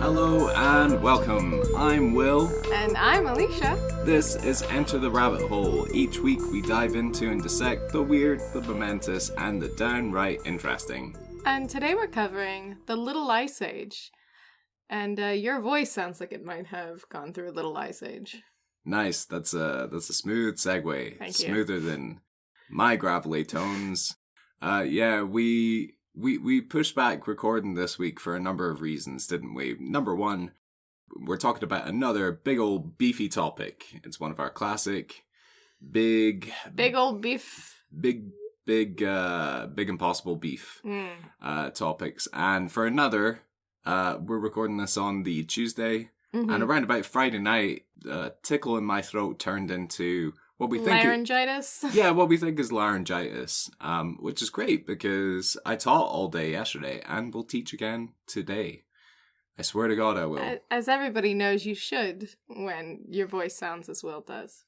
Hello and welcome. I'm Will. And I'm Alisha. This is Enter the Rabbit Hole. Each week we dive into and dissect the weird, the momentous, and the downright interesting. And today we're covering the Little Ice Age. And your voice sounds like it might have gone through a little ice age. Nice. That's a smooth segue. Thank you. Smoother than my gravelly tones. We pushed back recording this week for a number of reasons, didn't we? Number one, we're talking about another big old beefy topic. It's one of our classic big old beef. Big impossible beef topics. And for another, we're recording this on the Tuesday, and around about Friday night, tickle in my throat turned into what we think laryngitis. What we think is laryngitis, which is great because I taught all day yesterday and will teach again today. I swear to God I will. As everybody knows, you should when your voice sounds as Will does.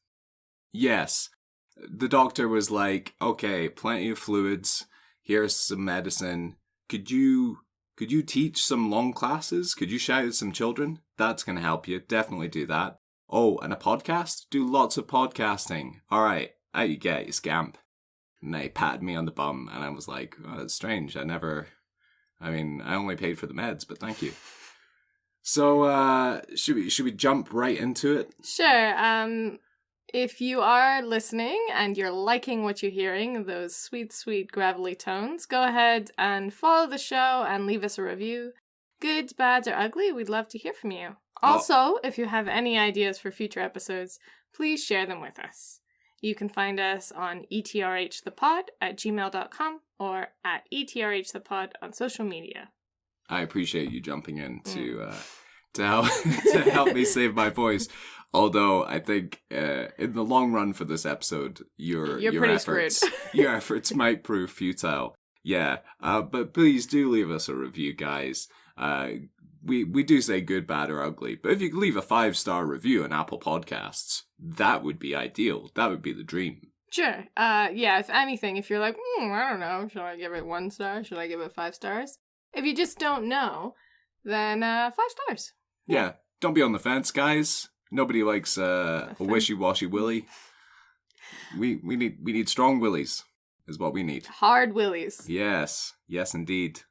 Yes. The doctor was like, okay, plenty of fluids. Here's some medicine. Could you teach some long classes? Could you shout at some children? That's going to help you. Definitely do that. Oh, and a podcast? Do lots of podcasting. All right, out you get, you scamp. And they patted me on the bum, and I was like, oh, that's strange. I only paid for the meds, but thank you. So, should we jump right into it? Sure. If you are listening and you're liking what you're hearing, those sweet, sweet gravelly tones, go ahead and follow the show and leave us a review. Good, bad, or ugly, we'd love to hear from you. Also, if you have any ideas for future episodes, please share them with us. You can find us on etrhthepod@gmail.com or at etrhthepod on social media. I appreciate you jumping in to help me save my voice. Although I think in the long run for this episode, your efforts might prove futile. Yeah, but please do leave us a review, guys. We do say good, bad, or ugly, but if you could leave a 5-star review on Apple Podcasts, that would be ideal. That would be the dream. Sure. If anything, if you're like, I don't know, should I give it 1 star? Should I give it 5 stars? If you just don't know, then 5 stars. Yeah, don't be on the fence, guys. Nobody likes a wishy-washy willy. We need strong willies, is what we need. Hard willies. Yes, indeed.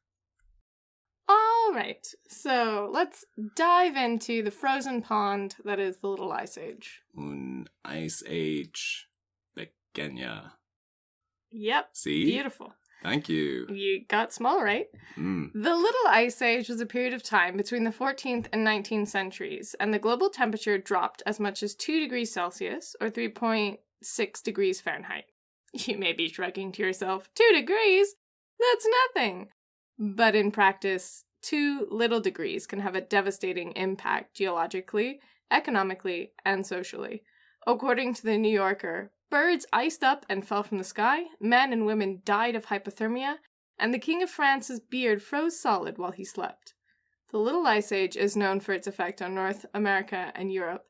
All right, so let's dive into the frozen pond that is the Little Ice Age. Un Ice Age pequeña. Yep. See? Beautiful. Thank you. You got small, right? The Little Ice Age was a period of time between the 14th and 19th centuries, and the global temperature dropped as much as 2 degrees Celsius, or 3.6 degrees Fahrenheit. You may be shrugging to yourself, 2 degrees? That's nothing! But in practice, 2 little degrees can have a devastating impact geologically, economically, and socially. According to the New Yorker, birds iced up and fell from the sky, men and women died of hypothermia, and the King of France's beard froze solid while he slept. The Little Ice Age is known for its effect on North America and Europe,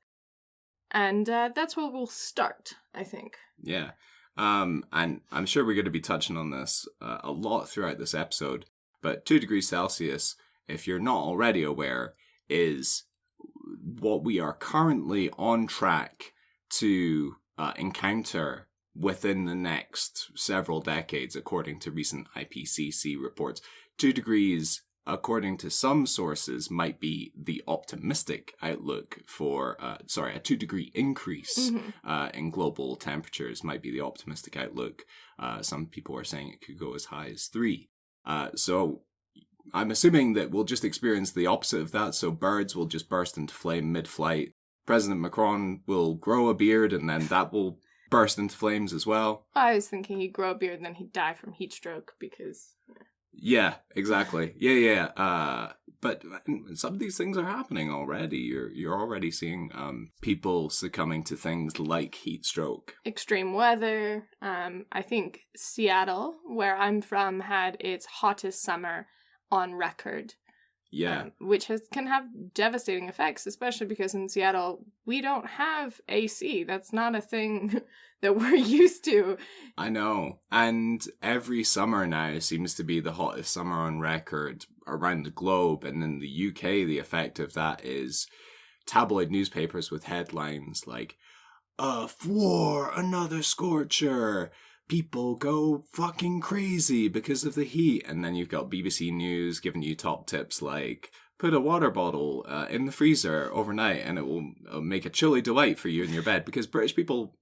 and that's where we'll start, I think. Yeah, and I'm sure we're going to be touching on this a lot throughout this episode, but 2 degrees Celsius, if you're not already aware, is what we are currently on track to encounter within the next several decades, according to recent IPCC reports. 2 degrees, according to some sources, might be the optimistic outlook for, a 2 degree increase in global temperatures might be the optimistic outlook. Some people are saying it could go as high as 3. So I'm assuming that we'll just experience the opposite of that, so birds will just burst into flame mid-flight. President Macron will grow a beard, and then that will burst into flames as well. I was thinking he'd grow a beard and then he'd die from heat stroke because... Yeah, exactly. Yeah. But some of these things are happening already. You're already seeing people succumbing to things like heat stroke. Extreme weather. I think Seattle, where I'm from, had its hottest summer on record. Yeah. Which can have devastating effects, especially because in Seattle, we don't have AC. That's not a thing that we're used to. I know. And every summer now seems to be the hottest summer on record. around the globe. And in the UK, the effect of that is tabloid newspapers with headlines like, Earth War, another scorcher. People go fucking crazy because of the heat. And then you've got BBC News giving you top tips like, put a water bottle in the freezer overnight and it will make a chilly delight for you in your bed. Because British people,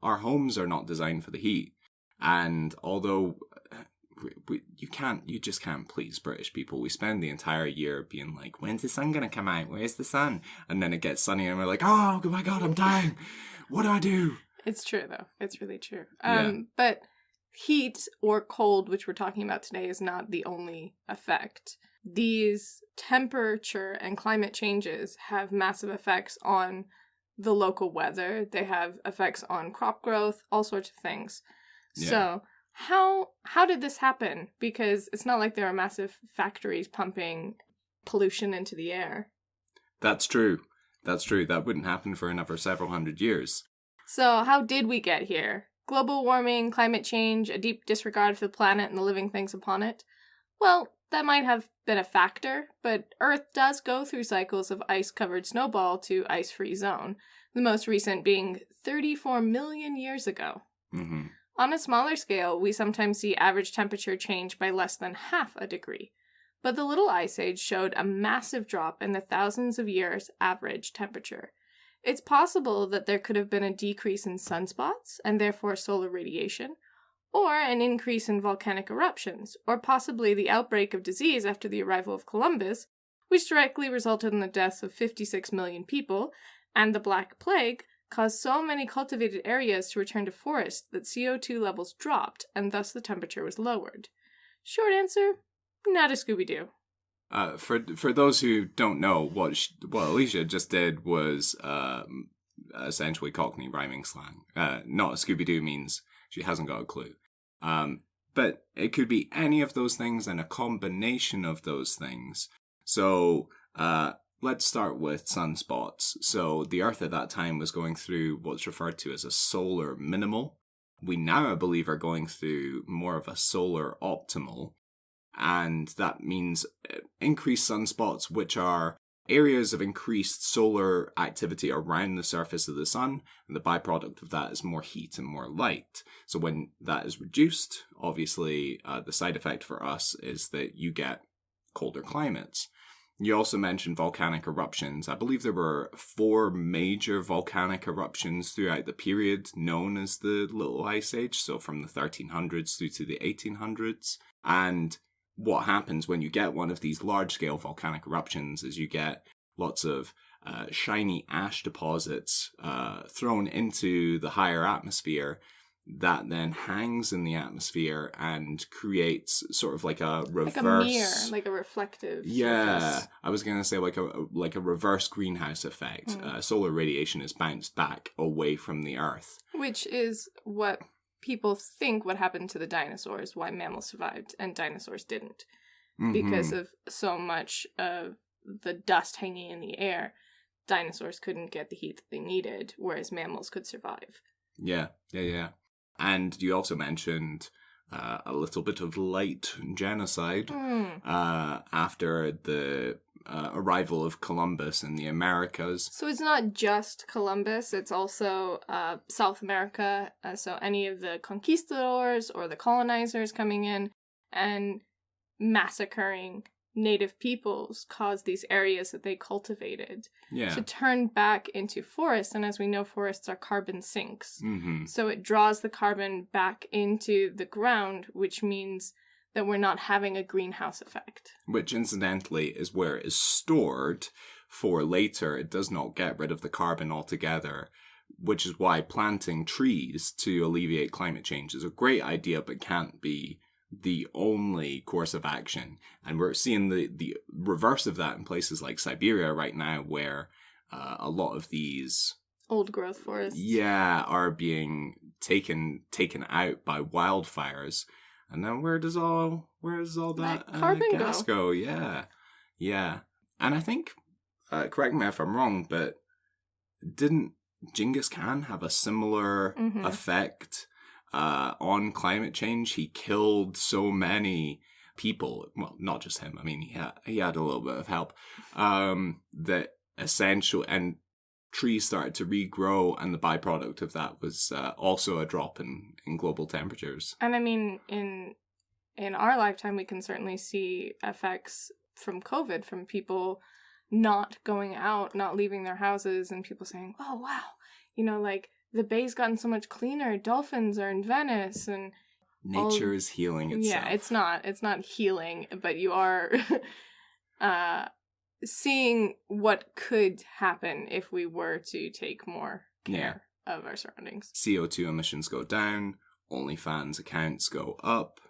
our homes are not designed for the heat. And although you just can't please British people. We spend the entire year being like, when's the sun going to come out? Where's the sun? And then it gets sunny and we're like, oh my God, I'm dying. What do I do? It's true, though. It's really true. Yeah. But heat or cold, which we're talking about today, is not the only effect. These temperature and climate changes have massive effects on the local weather. They have effects on crop growth, all sorts of things. Yeah. So how did this happen? Because it's not like there are massive factories pumping pollution into the air. That's true. That wouldn't happen for another several hundred years. So how did we get here? Global warming, climate change, a deep disregard for the planet and the living things upon it? Well, that might have been a factor, but Earth does go through cycles of ice-covered snowball to ice-free zone, the most recent being 34 million years ago. Mm-hmm. On a smaller scale, we sometimes see average temperature change by less than half a degree. But the Little Ice Age showed a massive drop in the thousands of years average temperature. It's possible that there could have been a decrease in sunspots, and therefore solar radiation, or an increase in volcanic eruptions, or possibly the outbreak of disease after the arrival of Columbus, which directly resulted in the deaths of 56 million people, and the Black Plague caused so many cultivated areas to return to forest that CO2 levels dropped, and thus the temperature was lowered. Short answer, not a Scooby-Doo. For those who don't know, what Alisha just did was essentially Cockney rhyming slang. Not a Scooby-Doo means she hasn't got a clue. But it could be any of those things and a combination of those things. So let's start with sunspots. So the Earth at that time was going through what's referred to as a solar minimal. We now, I believe, are going through more of a solar optimal. And that means increased sunspots, which are areas of increased solar activity around the surface of the sun. And the byproduct of that is more heat and more light. So when that is reduced, obviously, the side effect for us is that you get colder climates. You also mentioned volcanic eruptions. I believe there were 4 major volcanic eruptions throughout the period known as the Little Ice Age. So from the 1300s through to the 1800s. And what happens when you get one of these large-scale volcanic eruptions is you get lots of shiny ash deposits thrown into the higher atmosphere that then hangs in the atmosphere and creates sort of like a reverse... Like a mirror, like a reflective surface. I was going to say like a reverse greenhouse effect. Solar radiation is bounced back away from the Earth. Which is what people think what happened to the dinosaurs, why mammals survived and dinosaurs didn't. Mm-hmm. Because of so much of the dust hanging in the air, dinosaurs couldn't get the heat that they needed, whereas mammals could survive. Yeah. And you also mentioned a little bit of light genocide after the arrival of Columbus in the Americas. So it's not just Columbus, it's also South America. So any of the conquistadors or the colonizers coming in and massacring native peoples caused these areas that they cultivated to turn back into forests. And as we know, forests are carbon sinks. Mm-hmm. So it draws the carbon back into the ground, which means that we're not having a greenhouse effect. Which, incidentally, is where it is stored for later. It does not get rid of the carbon altogether, which is why planting trees to alleviate climate change is a great idea, but can't be the only course of action. And we're seeing the reverse of that in places like Siberia right now, where a lot of these old growth forests are being taken out by wildfires. And then where does all that carbon gas go? Yeah. And I think, correct me if I'm wrong, but didn't Genghis Khan have a similar effect on climate change? He killed so many people, well, not just him, I mean, he had a little bit of help, that essential, and trees started to regrow, and the byproduct of that was also a drop in global temperatures. And I mean, in our lifetime, we can certainly see effects from COVID, from people not going out, not leaving their houses, and people saying, oh, wow, you know, like, the bay's gotten so much cleaner, dolphins are in Venice, and nature is healing itself. Yeah, it's not healing, but you are seeing what could happen if we were to take more care of our surroundings. CO2 emissions go down, OnlyFans accounts go up.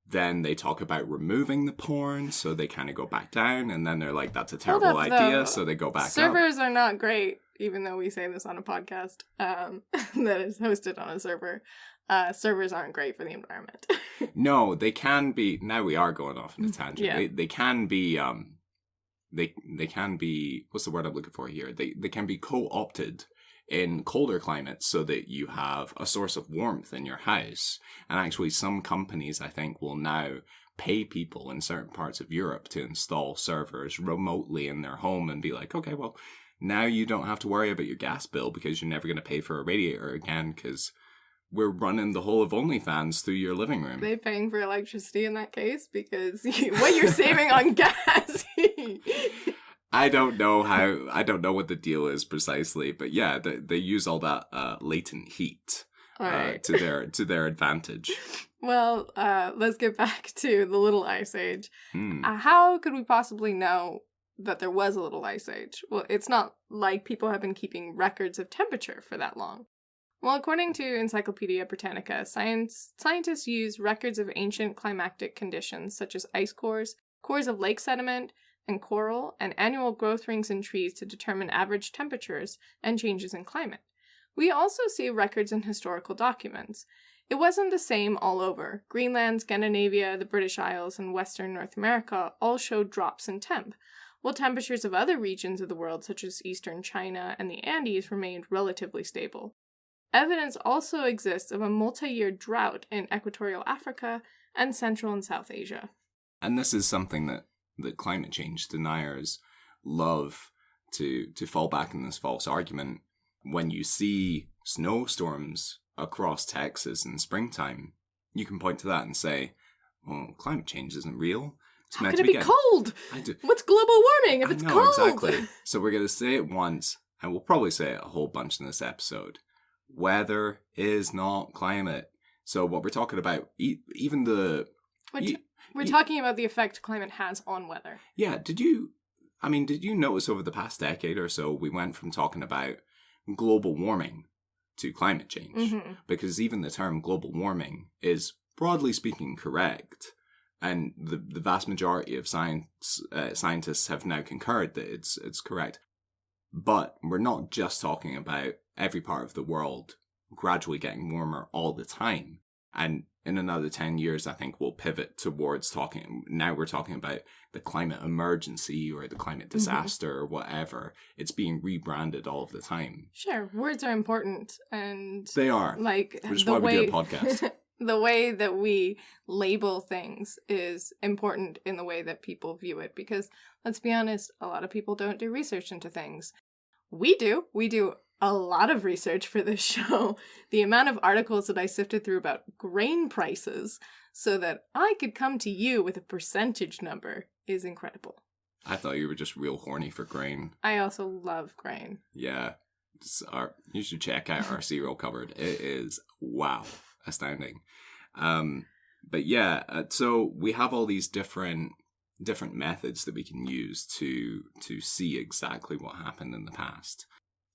Then they talk about removing the porn, so they kind of go back down, and then they're like, that's a terrible idea, so they go back Servers up. are not great, even though we say this on a podcast that is hosted on a server. Servers aren't great for the environment. No, they can be. Now we are going off on a tangent. Yeah. They can be. They can be. What's the word I'm looking for here? They can be co-opted in colder climates so that you have a source of warmth in your house. And actually, some companies, I think, will now pay people in certain parts of Europe to install servers remotely in their home and be like, okay, well, now you don't have to worry about your gas bill because you're never going to pay for a radiator again because we're running the whole of OnlyFans through your living room. Are they paying for electricity in that case? Because what you're saving on gas. I don't know what the deal is precisely, but yeah, they use all that latent heat to their advantage. Well, let's get back to the Little Ice Age. How could we possibly know that there was a Little Ice Age? Well, it's not like people have been keeping records of temperature for that long. Well, according to Encyclopedia Britannica, scientists use records of ancient climatic conditions such as ice cores of lake sediment, and coral, and annual growth rings in trees to determine average temperatures and changes in climate. We also see records in historical documents. It wasn't the same all over. Greenland, Scandinavia, the British Isles, and Western North America all showed drops in temp, while temperatures of other regions of the world, such as eastern China and the Andes, remained relatively stable. Evidence also exists of a multi-year drought in equatorial Africa and Central and South Asia. And this is something that climate change deniers love to fall back in this false argument. When you see snowstorms across Texas in springtime, you can point to that and say, well, climate change isn't real. It's meant to be cold? What's global warming if it's cold? Exactly. So we're going to say it once, and we'll probably say it a whole bunch in this episode. Weather is not climate. So what we're talking about, even the... We're talking about the effect climate has on weather. Yeah, did you notice over the past decade or so, we went from talking about global warming to climate change? Mm-hmm. Because even the term global warming is, broadly speaking, correct. And the vast majority of scientists have now concurred that it's correct. But we're not just talking about every part of the world gradually getting warmer all the time. And in another 10 years, I think we'll pivot towards now we're talking about the climate emergency or the climate disaster or whatever. It's being rebranded all of the time. Sure, words are important. And they are. Like, which is why we do a podcast. The way that we label things is important in the way that people view it. Because, let's be honest, a lot of people don't do research into things. We do. We do a lot of research for this show. The amount of articles that I sifted through about grain prices so that I could come to you with a percentage number is incredible. I thought you were just real horny for grain. I also love grain. Yeah. You should check out our cereal cupboard. It is, wow, astounding. But yeah, so we have all these different methods that we can use to see exactly what happened in the past.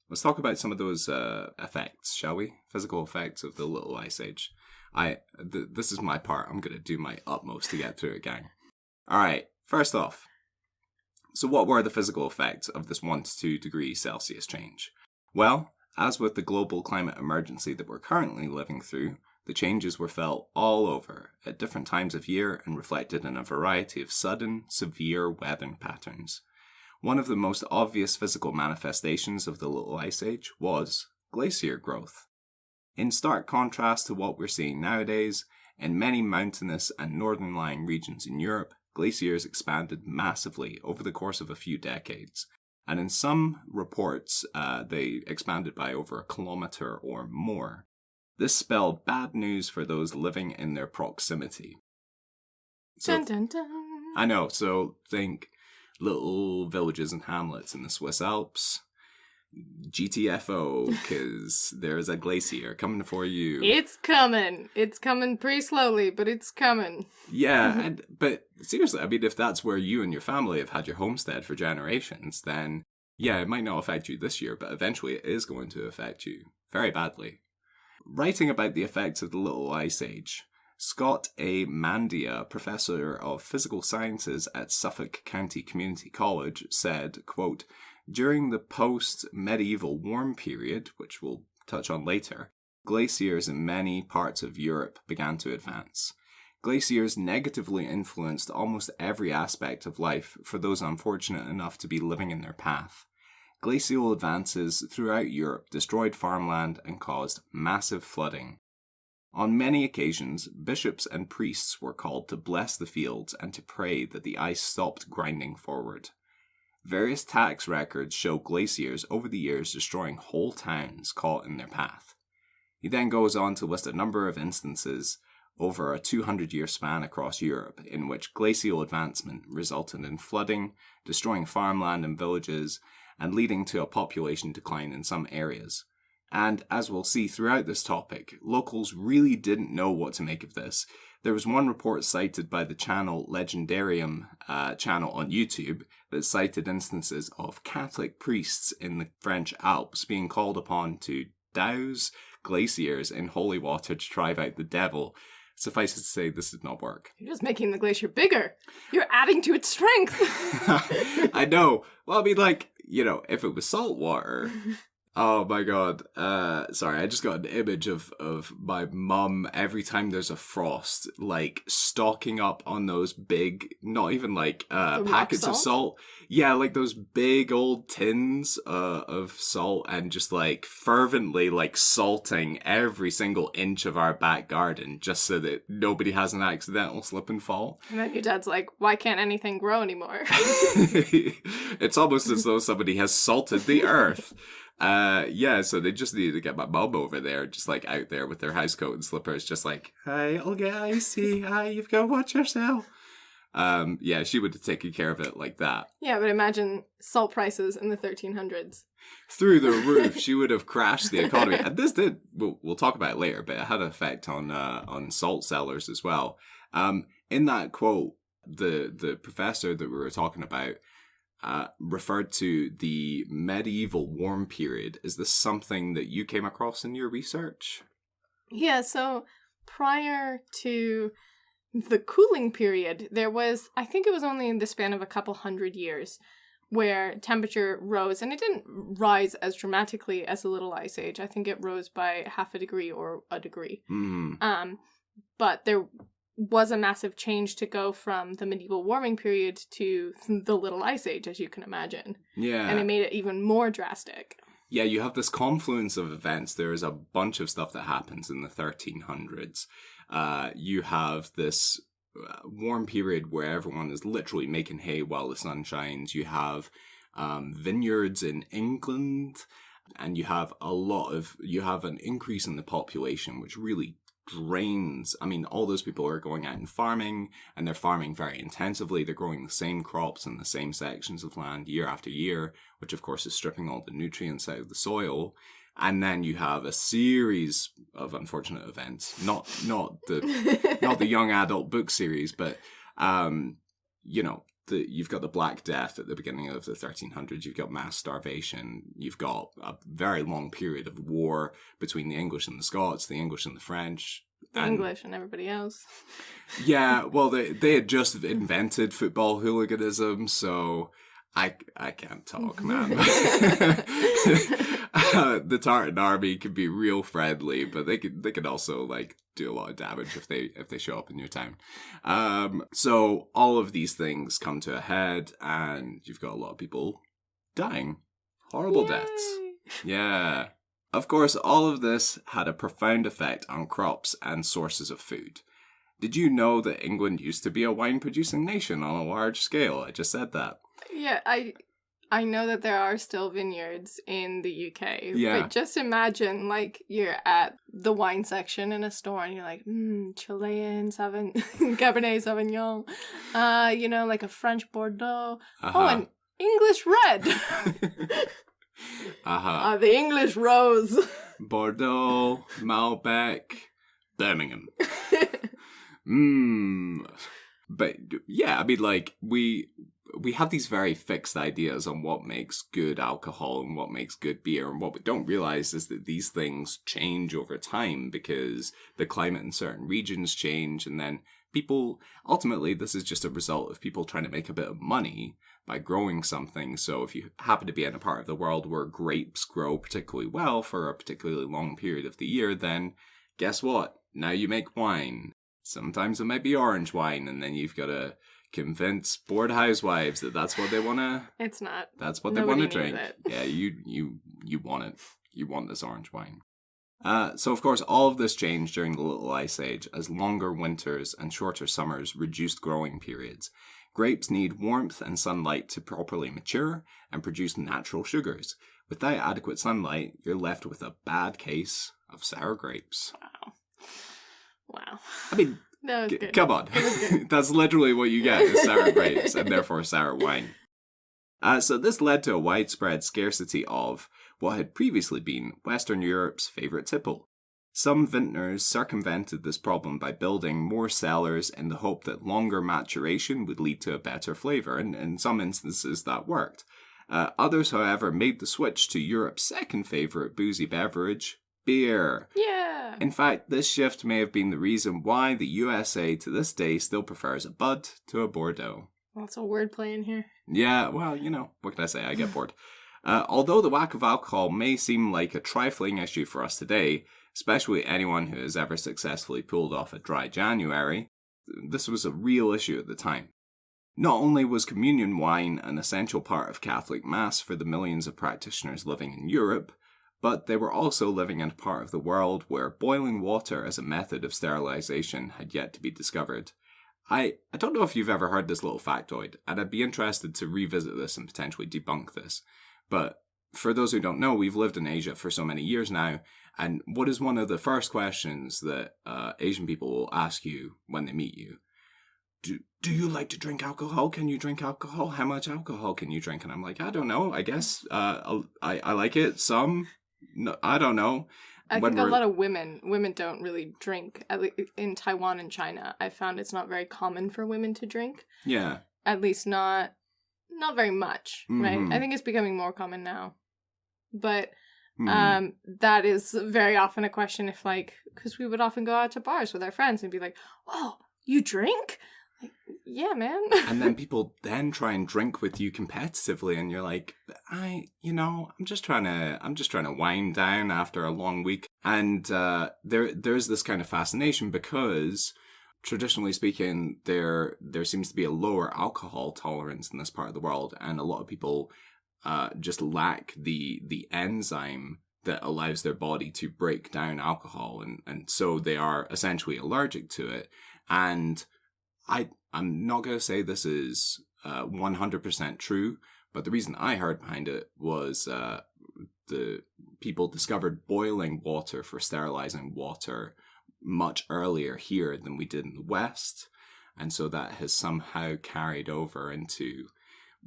Let's talk about some of those effects, shall we? Physical effects of the Little Ice Age. This is my part. I'm going to do my utmost to get through it, gang. All right, first off. So what were the physical effects of this 1 to 2 degrees Celsius change? Well, as with the global climate emergency that we're currently living through, the changes were felt all over at different times of year and reflected in a variety of sudden, severe weather patterns. One of the most obvious physical manifestations of the Little Ice Age was glacier growth. In stark contrast to what we're seeing nowadays, In many mountainous and northern-lying regions in Europe, glaciers expanded massively over the course of a few decades. And in some reports, they expanded by over a kilometre or more. This spelled bad news for those living in their proximity. So, dun, dun, dun. I know, so think little villages and hamlets in the Swiss Alps. GTFO, because there's a glacier coming for you. It's coming. It's coming pretty slowly, but it's coming. Yeah, but seriously, I mean, if that's where you and your family have had your homestead for generations, then yeah, it might not affect you this year, but eventually it is going to affect you very badly. Writing about the effects of the Little Ice Age, Scott A. Mandia, professor of physical sciences at Suffolk County Community College, said, quote, during the post-medieval warm period, which we'll touch on later, glaciers in many parts of Europe began to advance. Glaciers negatively influenced almost every aspect of life for those unfortunate enough to be living in their path. Glacial advances throughout Europe destroyed farmland and caused massive flooding. On many occasions, bishops and priests were called to bless the fields and to pray that the ice stopped grinding forward. Various tax records show glaciers over the years destroying whole towns caught in their path. He then goes on to list a number of instances over a 200-year span across Europe in which glacial advancement resulted in flooding, destroying farmland and villages, and leading to a population decline in some areas. And as we'll see throughout this topic, locals really didn't know what to make of this. There was one report cited by the channel Legendarium channel on YouTube that cited instances of Catholic priests in the French Alps being called upon to douse glaciers in holy water to drive out the devil. Suffice it to say, this did not work. You're just making the glacier bigger. You're adding to its strength. I know. Well, I mean, like, you know, if it was salt water... Oh my god. Sorry, I just got an image of my mum every time there's a frost, like, stocking up on those big, not even like packets of salt. Yeah, like those big old tins of salt, and just like fervently like salting every single inch of our back garden just so that nobody has an accidental slip and fall. And then your dad's like, why can't anything grow anymore? It's almost as though somebody has salted the earth. Yeah, so they just needed to get my mum over there, just like out there with their housecoat and slippers, just like, hey, it'll get icy, hi, you've got to watch yourself. Yeah, she would have taken care of it like that. Yeah, but imagine salt prices in the 1300s. Through the roof, she would have crashed the economy. And this did, we'll talk about it later, but it had an effect on salt sellers as well. In that quote, the professor that we were talking about, referred to the medieval warm period. Is this something that you came across in your research? Yeah, so prior to the cooling period, there was, I think it was only in the span of a couple hundred years, where temperature rose, and it didn't rise as dramatically as the Little Ice Age. I think it rose by half a degree or a degree. But there was a massive change to go from the medieval warming period to the Little Ice Age, as you can imagine. Yeah. And it made it even more drastic. Yeah, you have this confluence of events. There is a bunch of stuff that happens in the 1300s. You have this warm period where everyone is literally making hay while the sun shines. You have vineyards in England, and you have an increase in the population, which really drains. I mean, all those people are going out and farming, and they're farming very intensively. They're growing the same crops in the same sections of land year after year, which of course is stripping all the nutrients out of the soil. And then you have a series of unfortunate events, not the young adult book series, but you've got the Black Death at the beginning of the 1300s. You've got mass starvation. You've got a very long period of war between the English and the Scots, the English and the French. The English and everybody else. Yeah, well, they had just invented football hooliganism, so I can't talk, man. The Tartan army can be real friendly, but they can also like do a lot of damage if they show up in your town. So all of these things come to a head, and you've got a lot of people dying. Horrible deaths. Yeah. Of course, all of this had a profound effect on crops and sources of food. Did you know that England used to be a wine-producing nation on a large scale? I just said that. Yeah, I know that there are still vineyards in the UK, Yeah. but just imagine, like, you're at the wine section in a store and you're like, Chilean, Cabernet Sauvignon, like a French Bordeaux. Uh-huh. Oh, an English red. The English rose. Bordeaux, Malbec, Birmingham. But yeah, I mean, like, we have these very fixed ideas on what makes good alcohol and what makes good beer, and what we don't realize is that these things change over time because the climate in certain regions change, and then people, ultimately, this is just a result of people trying to make a bit of money by growing something. So if you happen to be in a part of the world where grapes grow particularly well for a particularly long period of the year, then guess what? Now you make wine. Sometimes it might be orange wine, and then you've got to convince bored housewives that that's what they want to... It's not. That's what they want to drink. Yeah, you want it. You want this orange wine. So, of course, all of this changed during the Little Ice Age as longer winters and shorter summers reduced growing periods. Grapes need warmth and sunlight to properly mature and produce natural sugars. Without adequate sunlight, you're left with a bad case of sour grapes. Wow. I mean, that was good. Come on. That's literally what you get is sour grapes and therefore sour wine. So this led to a widespread scarcity of what had previously been Western Europe's favourite tipple. Some vintners circumvented this problem by building more cellars in the hope that longer maturation would lead to a better flavour, and in some instances that worked. Others, however, made the switch to Europe's second favourite boozy beverage, beer. Yeah. In fact, this shift may have been the reason why the USA to this day still prefers a Bud to a Bordeaux. Lots of wordplay in here. Yeah, well, what can I say? I get bored. Although the lack of alcohol may seem like a trifling issue for us today, especially anyone who has ever successfully pulled off a dry January, this was a real issue at the time. Not only was communion wine an essential part of Catholic Mass for the millions of practitioners living in Europe, but they were also living in a part of the world where boiling water as a method of sterilization had yet to be discovered. I don't know if you've ever heard this little factoid, and I'd be interested to revisit this and potentially debunk this. But for those who don't know, we've lived in Asia for so many years now, and what is one of the first questions that Asian people will ask you when they meet you? Do you like to drink alcohol? Can you drink alcohol? How much alcohol can you drink? And I'm like, I don't know. I guess I like it. Some. No, I don't know. I think a lot of women don't really drink. In Taiwan and China, I found it's not very common for women to drink. Yeah. At least not very much, right? I think it's becoming more common now. But that is very often a question if, like, because we would often go out to bars with our friends and be like, "Whoa, you drink?" Like, yeah, man. And then people then try and drink with you competitively, and you're like, I'm just trying to wind down after a long week. And there's this kind of fascination because traditionally speaking, there seems to be a lower alcohol tolerance in this part of the world, and a lot of people just lack the enzyme that allows their body to break down alcohol, and so they are essentially allergic to it. And I'm not going to say this is 100% true, but the reason I heard behind it was the people discovered boiling water for sterilizing water much earlier here than we did in the West. And so that has somehow carried over into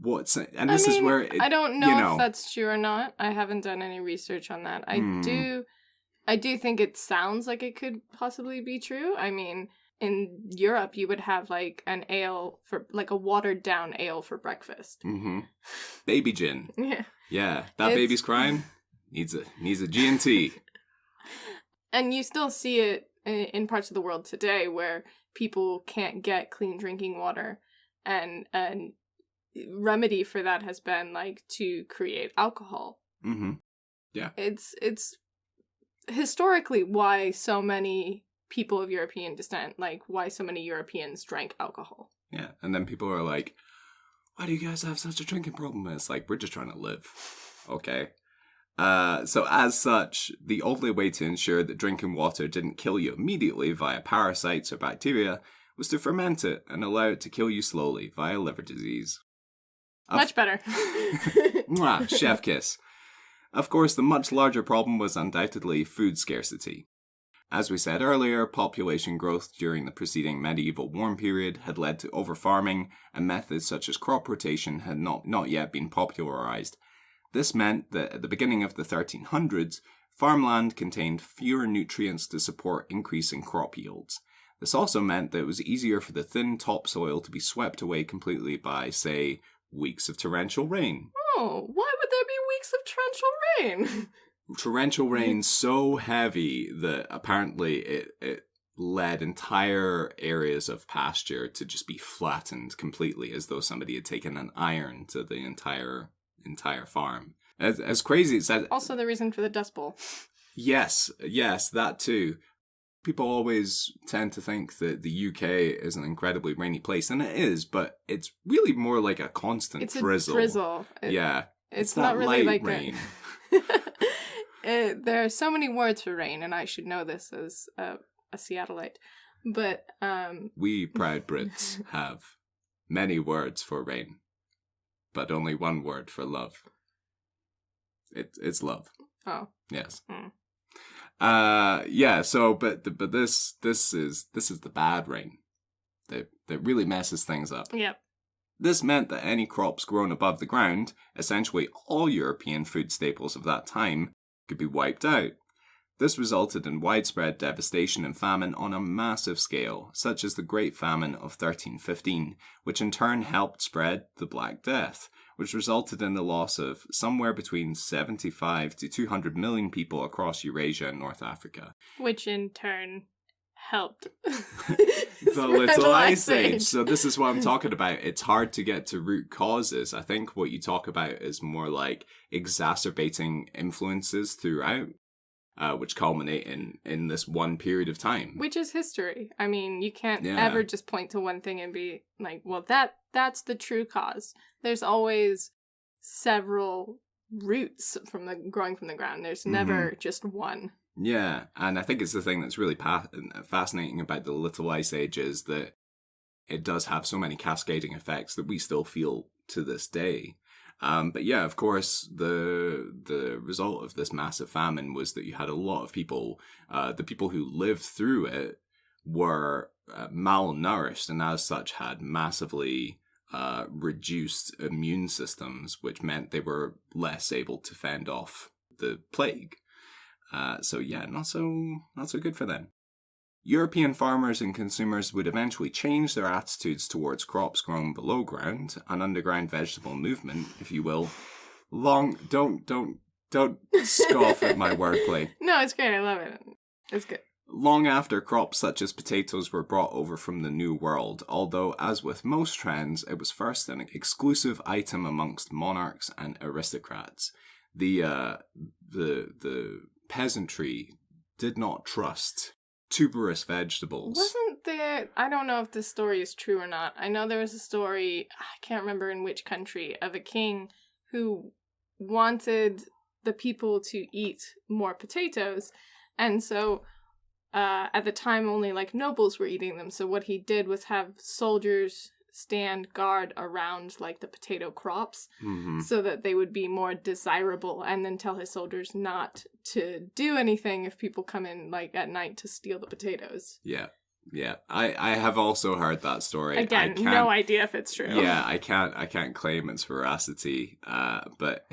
is where... I don't know if that's true or not. I haven't done any research on that. I do think it sounds like it could possibly be true. I mean... In Europe, you would have like an ale a watered down ale for breakfast. Mm-hmm. Baby gin. Yeah. Yeah. That baby's crying. Needs a G&T. And you still see it in parts of the world today where people can't get clean drinking water, and remedy for that has been like to create alcohol. Mm-hmm. Yeah. It's historically why so many people of European descent, like why so many Europeans drank alcohol. Yeah, and then people are like, why do you guys have such a drinking problem? And it's like, we're just trying to live, okay? So as such, the only way to ensure that drinking water didn't kill you immediately via parasites or bacteria was to ferment it and allow it to kill you slowly via liver disease. Much better. Mwah, chef kiss. Of course, the much larger problem was undoubtedly food scarcity. As we said earlier, population growth during the preceding medieval warm period had led to overfarming, and methods such as crop rotation had not yet been popularized. This meant that at the beginning of the 1300s, farmland contained fewer nutrients to support increasing crop yields. This also meant that it was easier for the thin topsoil to be swept away completely by, say, weeks of torrential rain. Oh, why would there be weeks of torrential rain? Torrential rain so heavy that apparently it led entire areas of pasture to just be flattened completely, as though somebody had taken an iron to the entire farm. As crazy as that. Also the reason for the Dust Bowl. Yes, that too. People always tend to think that the UK is an incredibly rainy place, and it is, but it's really more like a constant drizzle. It's a drizzle. Yeah. It's not really like rain. There are so many words for rain, and I should know this as a Seattleite. But we proud Brits have many words for rain, but only one word for love. It's love. Oh. Yes. Mm. Yeah. So, but this is the bad rain that really messes things up. Yep. This meant that any crops grown above the ground, essentially all European food staples of that time, could be wiped out. This resulted in widespread devastation and famine on a massive scale, such as the Great Famine of 1315, which in turn helped spread the Black Death, which resulted in the loss of somewhere between 75 to 200 million people across Eurasia and North Africa. Which in turn helped the Little Ice Age. So this is what I'm talking about. It's hard to get to root causes. I think what you talk about is more like exacerbating influences throughout, which culminate in this one period of time. Which is history. I mean, you can't Yeah. ever just point to one thing and be like, well, that's the true cause. There's always several roots growing from the ground. There's never just one. Yeah, and I think it's the thing that's really fascinating about the Little Ice Age is that it does have so many cascading effects that we still feel to this day. But yeah, of course, the result of this massive famine was that you had a lot of people, the people who lived through it were malnourished, and as such had massively reduced immune systems, which meant they were less able to fend off the plague. So yeah, not so good for them. European farmers and consumers would eventually change their attitudes towards crops grown below ground, an underground vegetable movement, if you will. Don't scoff at my wordplay. No, it's great. I love it. It's good. Long after crops such as potatoes were brought over from the New World, although as with most trends, it was first an exclusive item amongst monarchs and aristocrats. The peasantry did not trust tuberous vegetables. Wasn't there, I don't know if this story is true or not. I know there was a story, I can't remember in which country, of a king who wanted the people to eat more potatoes. And so at the time only like nobles were eating them. So what he did was have soldiers stand guard around like the potato crops so that they would be more desirable, and then tell his soldiers not to do anything if people come in like at night to steal the potatoes. Yeah. I have also heard that story. Again, no idea if it's true. Yeah, I can't claim its veracity. But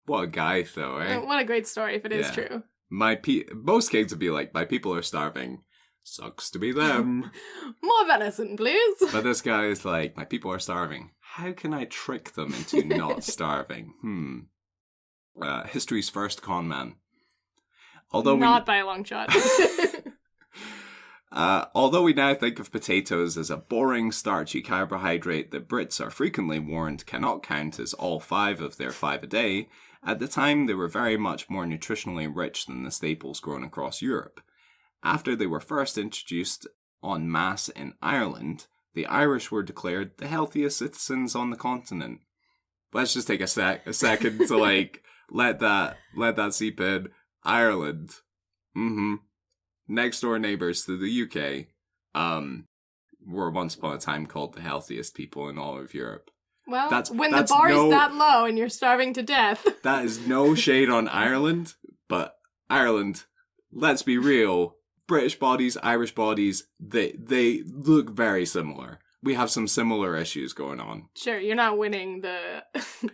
what a guy though, eh? What a great story if it is true. Most kings would be like, my people are starving. Sucks to be them. More venison, please. But this guy is like, my people are starving. How can I trick them into not starving? History's first con man. Not by a long shot. Although we now think of potatoes as a boring, starchy carbohydrate that Brits are frequently warned cannot count as all 5 of their 5 a day, at the time they were very much more nutritionally rich than the staples grown across Europe. After they were first introduced en masse in Ireland, the Irish were declared the healthiest citizens on the continent. Let's just take a second to let that seep in. Ireland. Next door neighbours to the UK. Were once upon a time called the healthiest people in all of Europe. Well, when the bar is that low and you're starving to death. That is no shade on Ireland, but Ireland, let's be real, British bodies, Irish bodies, they look very similar. We have some similar issues going on. Sure, you're not winning the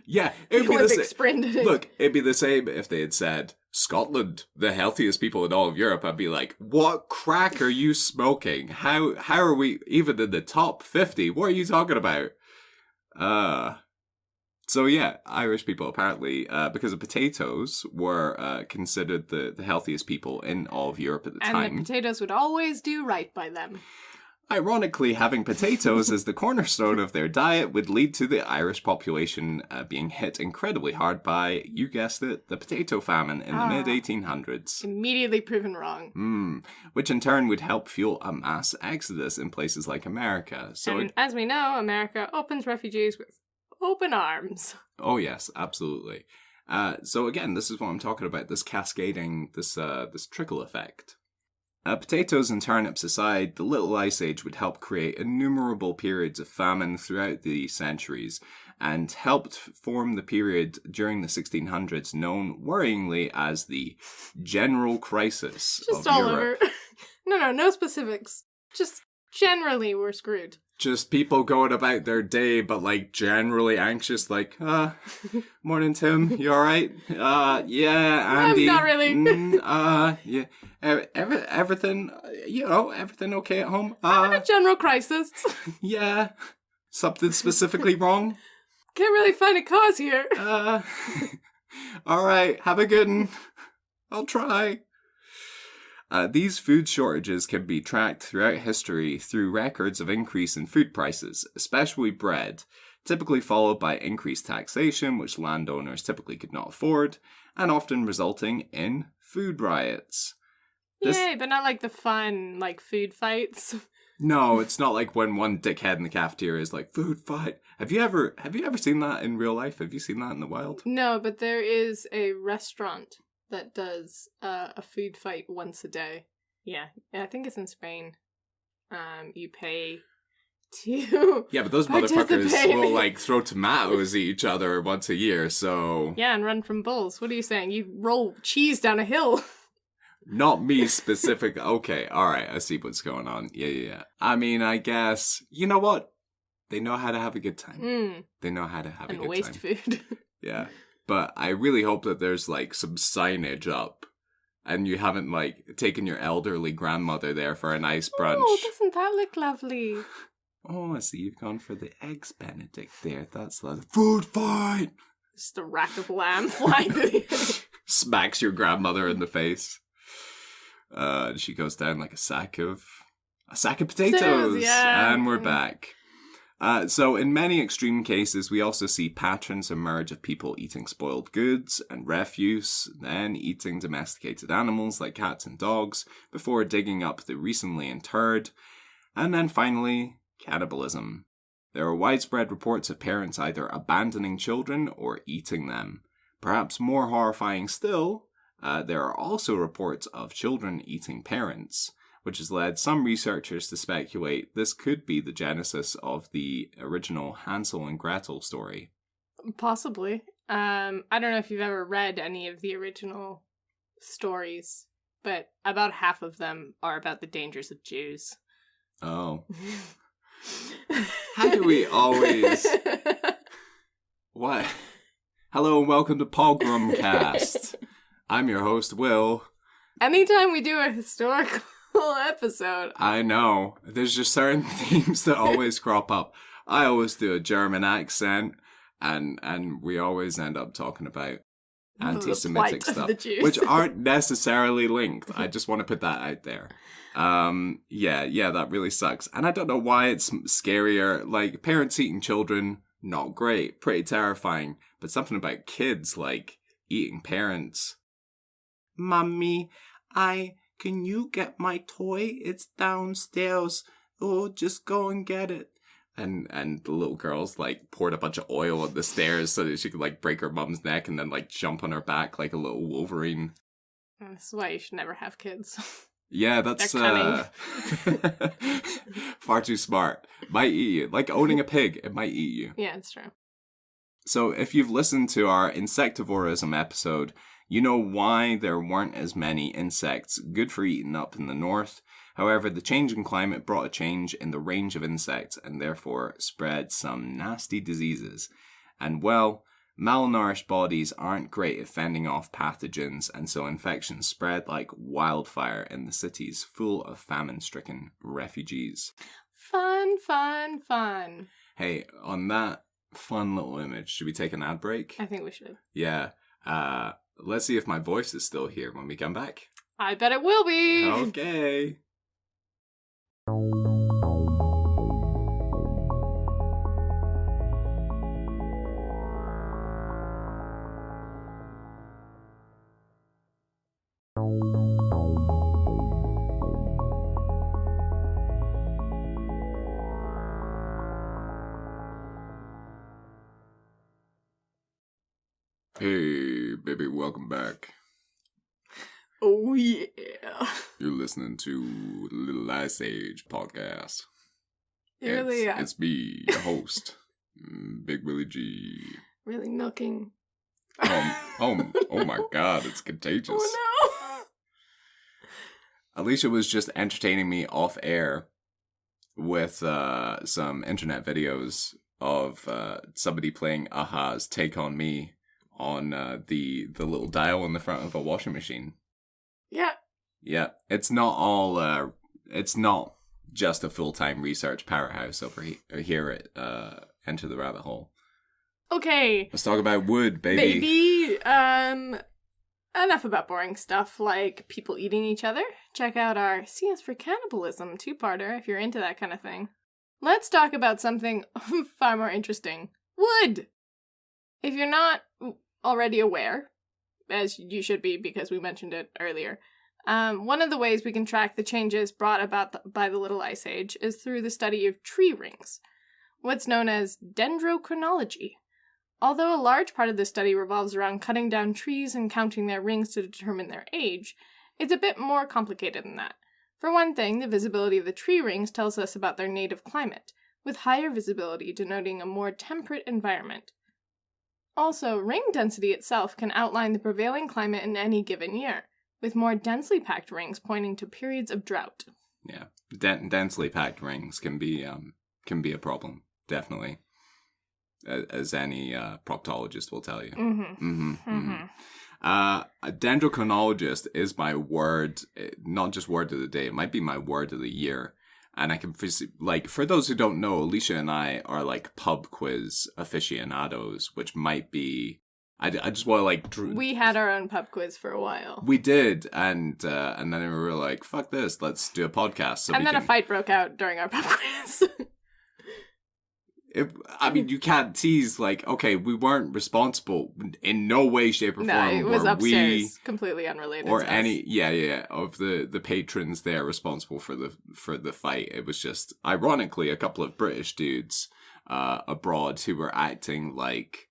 yeah, it'd be the Olympic sprint. Look, it'd be the same if they had said, Scotland, the healthiest people in all of Europe. I'd be like, what crack are you smoking? How are we even in the top 50? What are you talking about? So yeah, Irish people apparently, because of potatoes, were considered the healthiest people in all of Europe at the time. And the potatoes would always do right by them. Ironically, having potatoes as the cornerstone of their diet would lead to the Irish population being hit incredibly hard by, you guessed it, the potato famine in the mid-1800s. Immediately proven wrong. Which in turn would help fuel a mass exodus in places like America. And as we know, America opens refugees with open arms. Oh yes, absolutely. So again, this is what I'm talking about, this cascading, this trickle effect. Potatoes and turnips aside, the Little Ice Age would help create innumerable periods of famine throughout the centuries and helped form the period during the 1600s known worryingly as the General Crisis Just of all Europe. over. No specifics. Just generally we're screwed. Just people going about their day, but like generally anxious, like, morning Tim, you alright? Yeah, Andy. I'm not really. Yeah. Everything, everything okay at home? A general crisis. Yeah. Something specifically wrong? Can't really find a cause here. Alright, have a good one. I'll try. These food shortages can be tracked throughout history through records of increase in food prices, especially bread, typically followed by increased taxation, which landowners typically could not afford, and often resulting in food riots. Yay, but not like the fun, like, food fights. No, it's not like when one dickhead in the cafeteria is like, food fight. Have you ever seen that in real life? Have you seen that in the wild? No, but there is a restaurant that does a food fight once a day. Yeah, I think it's in Spain. You pay to yeah, but those motherfuckers will like throw tomatoes at each other once a year, so yeah, and run from bulls. What are you saying? You roll cheese down a hill. Not me specific. Okay, alright, I see what's going on. Yeah. I mean, I guess, you know what? They know how to have a good time. They know how to have a good time. And waste food. Yeah. But I really hope that there's, like, some signage up. And you haven't, like, taken your elderly grandmother there for a nice brunch. Oh, doesn't that look lovely? Oh, I see you've gone for the Eggs Benedict there. That's the food fight! Just a rack of lamb flying through the air. Smacks your grandmother in the face. She goes down like a sack of potatoes. Yeah. And we're back. So in many extreme cases, we also see patterns emerge of people eating spoiled goods and refuse, then eating domesticated animals like cats and dogs, before digging up the recently interred, and then finally, cannibalism. There are widespread reports of parents either abandoning children or eating them. Perhaps more horrifying still, there are also reports of children eating parents, which has led some researchers to speculate this could be the genesis of the original Hansel and Gretel story. Possibly. I don't know if you've ever read any of the original stories, but about half of them are about the dangers of Jews. Oh. How do we always... What? Hello and welcome to Pogromcast. I'm your host, Will. Anytime we do a historical episode. I know. There's just certain themes that always crop up. I always do a German accent, and we always end up talking about anti-Semitic stuff, which aren't necessarily linked. I just want to put that out there. Yeah, that really sucks. And I don't know why it's scarier. Like, parents eating children, not great, pretty terrifying. But something about kids, like, eating parents. Mommy, can you get my toy? It's downstairs. Oh, just go and get it. And the little girl's, like, poured a bunch of oil on the stairs so that she could, like, break her mum's neck and then, like, jump on her back like a little Wolverine. This is why you should never have kids. Yeah, that's They're far too smart. Might eat you. Like owning a pig, it might eat you. Yeah, it's true. So if you've listened to our insectivorism episode, you know why there weren't as many insects good for eating up in the north. However, the change in climate brought a change in the range of insects and therefore spread some nasty diseases. And well, malnourished bodies aren't great at fending off pathogens, and so infections spread like wildfire in the cities full of famine-stricken refugees. Fun, fun, fun. Hey, on that fun little image, should we take an ad break? I think we should. Yeah. Let's see if my voice is still here when we come back. I bet it will be. Okay. Hey, baby, welcome back. Oh, yeah. You're listening to Little Ice Age podcast. You really are. It's me, your host, Big Willie G. Really milking. Oh my god, it's contagious. Oh, no. Alicia was just entertaining me off air with some internet videos of somebody playing Aha's Take On Me on the little dial in the front of a washing machine. Yeah. Yeah, it's not all. It's not just a full-time research powerhouse over here at Enter the Rabbit Hole. Okay. Let's talk about wood, baby. Enough about boring stuff like people eating each other. Check out our CS for Cannibalism two-parter if you're into that kind of thing. Let's talk about something far more interesting. Wood! If you're not already aware, as you should be because we mentioned it earlier, one of the ways we can track the changes brought about by the Little Ice Age is through the study of tree rings, what's known as dendrochronology. Although a large part of the study revolves around cutting down trees and counting their rings to determine their age, it's a bit more complicated than that. For one thing, the visibility of the tree rings tells us about their native climate, with higher visibility denoting a more temperate environment. Also, ring density itself can outline the prevailing climate in any given year, with more densely packed rings pointing to periods of drought. Yeah, densely packed rings can be a problem, definitely, as any proctologist will tell you. A dendrochronologist is my word, not just word of the day. It might be my word of the year. And I can, like, for those who don't know, Alicia and I are, like, pub quiz aficionados, which might be, I just want to, like... We had our own pub quiz for a while. We did, and then we were like, fuck this, let's do a podcast. So and then a fight broke out during our pub quiz. I mean, you can't tease, like, okay, we weren't responsible in no way, shape, or form. No, it was upstairs, completely unrelated or to any, us. yeah, of the patrons there responsible for the fight. It was just, ironically, a couple of British dudes abroad who were acting like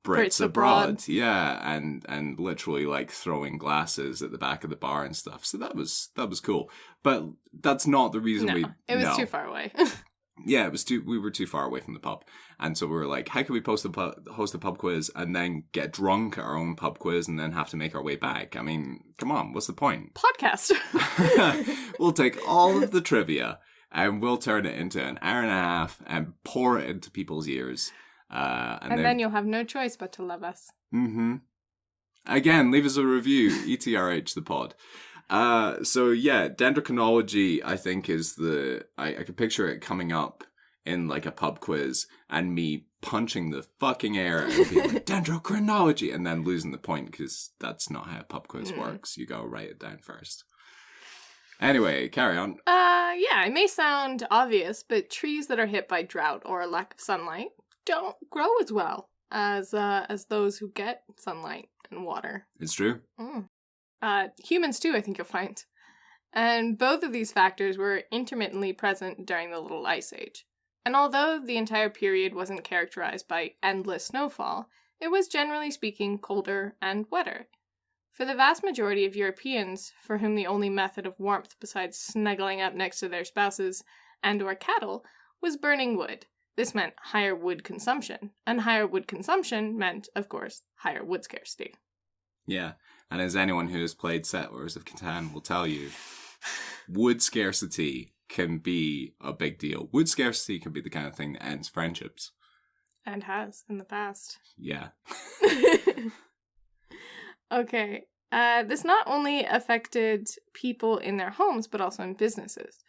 Brits abroad. Yeah, and literally, like, throwing glasses at the back of the bar and stuff. So that was cool. But that's not the reason it was too far away. Yeah, we were too far away from the pub. And so we were like, how can we host a pub quiz and then get drunk at our own pub quiz and then have to make our way back? I mean, come on, what's the point? Podcast. We'll take all of the trivia and we'll turn it into an hour and a half and pour it into people's ears. And then you'll have no choice but to love us. Mm-hmm. Again, leave us a review, ETRH the pod. So yeah, dendrochronology, I think, is I could picture it coming up in like a pub quiz and me punching the fucking air and being like, dendrochronology, and then losing the point because that's not how a pub quiz works. You gotta write it down first. Anyway, carry on. Yeah, it may sound obvious, but trees that are hit by drought or a lack of sunlight don't grow as well as those who get sunlight and water. It's true. Humans too, I think you'll find. And both of these factors were intermittently present during the Little Ice Age. And although the entire period wasn't characterized by endless snowfall, it was generally speaking colder and wetter. For the vast majority of Europeans, for whom the only method of warmth besides snuggling up next to their spouses and or cattle was burning wood, this meant higher wood consumption. And higher wood consumption meant, of course, higher wood scarcity. Yeah, and as anyone who has played Settlers of Catan will tell you, wood scarcity can be a big deal. Wood scarcity can be the kind of thing that ends friendships. And has in the past. Yeah. Okay. This not only affected people in their homes, but also in businesses.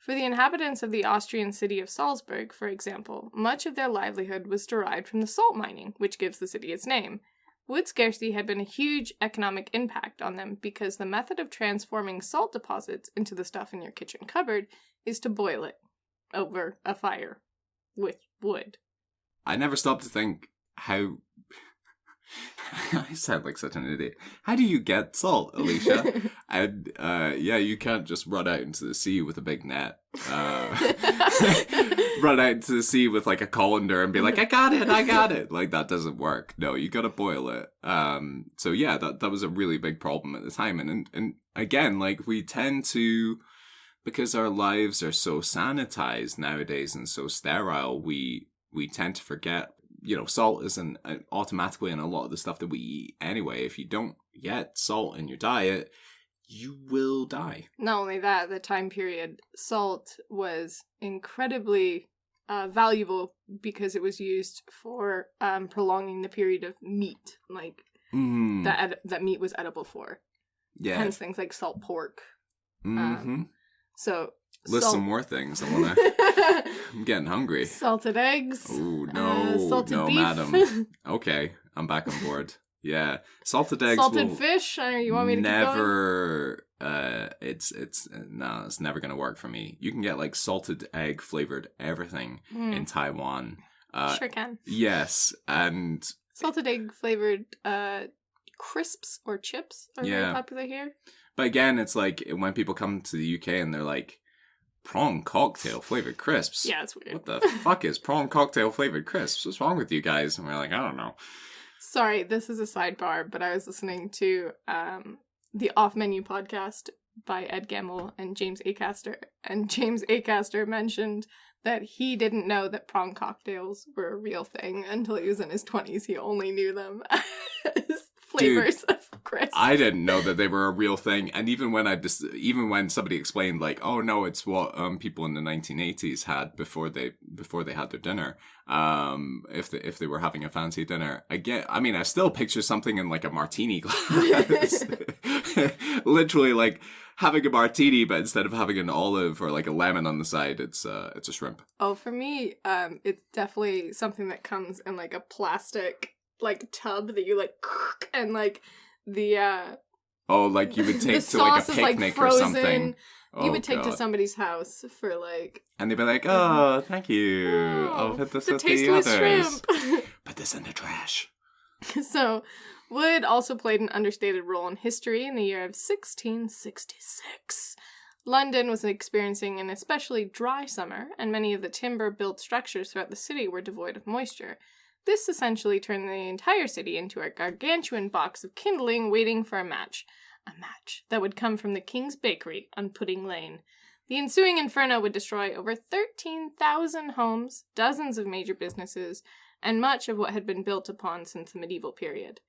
For the inhabitants of the Austrian city of Salzburg, for example, much of their livelihood was derived from the salt mining, which gives the city its name. Wood scarcity had been a huge economic impact on them because the method of transforming salt deposits into the stuff in your kitchen cupboard is to boil it over a fire with wood. I never stopped to think how... I sound like such an idiot. How do you get salt, Alicia? And yeah, you can't just run out into the sea with a big net. Run out into the sea with like a colander and be like, I got it. Like, that doesn't work. No, you gotta boil it. So yeah, that was a really big problem at the time. And again, like, we tend to, because our lives are so sanitized nowadays and so sterile, we tend to forget. You know, salt isn't automatically in a lot of the stuff that we eat anyway. If you don't get salt in your diet, you will die. Not only that, the time period, salt was incredibly valuable because it was used for prolonging the period of meat, like that meat was edible for. Yeah. Hence things like salt pork. So list some more things. I'm getting hungry. Salted eggs. Oh no, salted no, beef. madam. Okay, I'm back on board. Yeah, salted eggs. Salted fish. You want me to never? It's never gonna work for me. You can get like salted egg flavored everything in Taiwan. Sure can. Yes, and salted egg flavored crisps or chips are very popular here. But again, it's like when people come to the UK and they're like, prawn cocktail flavored crisps. Yeah, it's weird. What the fuck is prawn cocktail flavored crisps? What's wrong with you guys? And we're like, I don't know. Sorry, this is a sidebar, but I was listening to the Off Menu podcast by Ed Gamble and James Acaster. And James Acaster mentioned that he didn't know that prawn cocktails were a real thing until he was in his 20s. He only knew them as flavors of crisps. I didn't know that they were a real thing, and even when somebody explained like, oh no, it's what people in the 1980s had before they had their dinner, if they were having a fancy dinner. Again, I mean, I still picture something in like a martini glass, literally like having a martini, but instead of having an olive or like a lemon on the side, it's a shrimp. Oh, for me, it's definitely something that comes in like a plastic like tub that you like and like the like you would take to like a picnic or something. You would take to somebody's house for like, and they'd be like, oh, thank you, I'll put this with the others. Shrimp. Put this in the trash. So wood also played an understated role in history. In the year of 1666, London was experiencing an especially dry summer, and many of the timber-built structures throughout the city were devoid of moisture. This essentially turned the entire city into a gargantuan box of kindling waiting for a match that would come from the King's Bakery on Pudding Lane. The ensuing inferno would destroy over 13,000 homes, dozens of major businesses, and much of what had been built upon since the medieval period.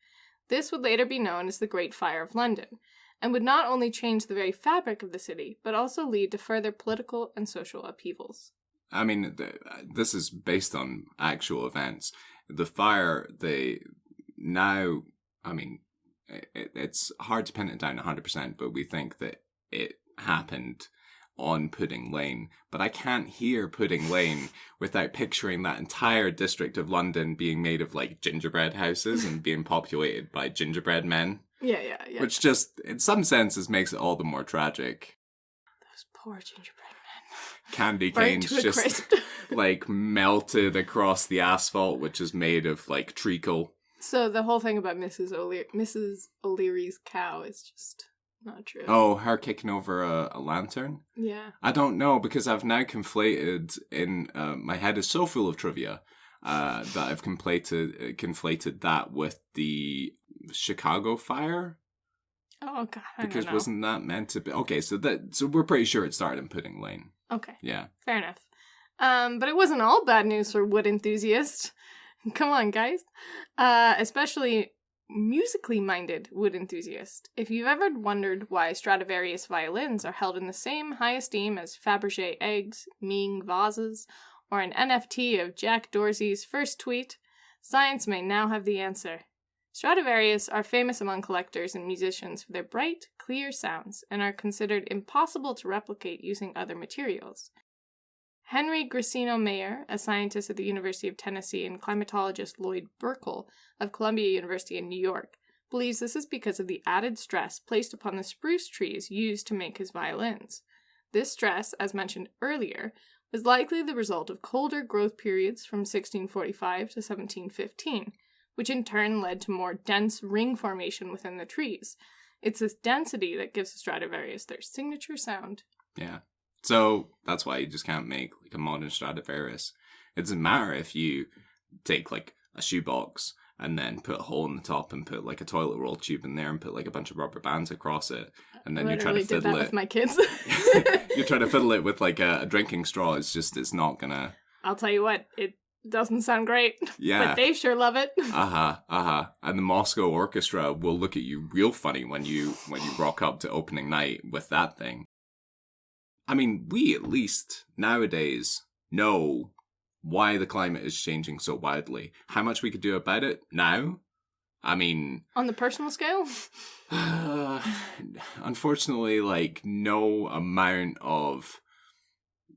This would later be known as the Great Fire of London, and would not only change the very fabric of the city, but also lead to further political and social upheavals. I mean, this is based on actual events. The fire, it's hard to pin it down 100%, but we think that it happened on Pudding Lane. But I can't hear Pudding Lane without picturing that entire district of London being made of like gingerbread houses and being populated by gingerbread men. Yeah. Which just, in some senses, makes it all the more tragic. Those poor gingerbread men. Candy canes just like melted across the asphalt, which is made of like treacle. So the whole thing about Mrs. O'Leary's cow is just not true. Oh, her kicking over a lantern? Yeah. I don't know, because I've now conflated in my head is so full of trivia that I've conflated that with the Chicago fire. Oh God, Because I don't know. wasn't that meant to be? Okay, so we're pretty sure it started in Pudding Lane. Okay. Yeah. Fair enough. But it wasn't all bad news for wood enthusiasts. Come on, guys. Especially musically minded wood enthusiasts. If you've ever wondered why Stradivarius violins are held in the same high esteem as Fabergé eggs, Ming vases, or an NFT of Jack Dorsey's first tweet, science may now have the answer. Stradivarius are famous among collectors and musicians for their bright, clear sounds and are considered impossible to replicate using other materials. Henry Gracino Mayer, a scientist at the University of Tennessee, and climatologist Lloyd Burkle of Columbia University in New York, believes this is because of the added stress placed upon the spruce trees used to make his violins. This stress, as mentioned earlier, was likely the result of colder growth periods from 1645 to 1715, which in turn led to more dense ring formation within the trees. It's this density that gives the Stradivarius their signature sound. Yeah. So that's why you just can't make like a modern Stradivarius. It doesn't matter if you take like a shoebox and then put a hole in the top and put like a toilet roll tube in there and put like a bunch of rubber bands across it, and then you try to fiddle did that with my kids. You try to fiddle it with like a drinking straw. It's not gonna. I'll tell you what, it doesn't sound great. Yeah. But they sure love it. And the Moscow Orchestra will look at you real funny when you rock up to opening night with that thing. I mean, we at least nowadays know why the climate is changing so wildly. How much we could do about it now? I mean... On the personal scale? Unfortunately, like, no amount of,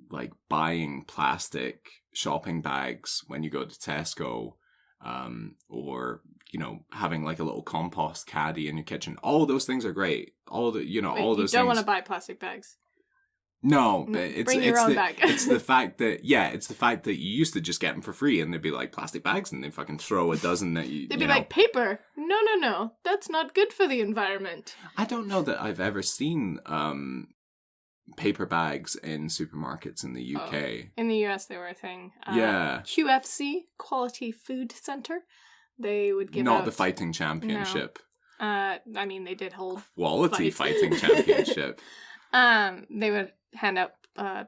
like, buying plastic shopping bags when you go to Tesco, or, you know, having, like, a little compost caddy in your kitchen. All those things are great. All those You things... don't want to buy plastic bags. No, but it's your own bag. It's the fact that you used to just get them for free, and they'd be like plastic bags, and they'd fucking throw a dozen that you. They'd be like, paper. No, that's not good for the environment. I don't know that I've ever seen paper bags in supermarkets in the UK. Oh, in the US, they were a thing. Yeah. QFC, Quality Food Center. They would give Not out... the fighting championship. No. I mean, they did hold Quality fighting championship. They would hand out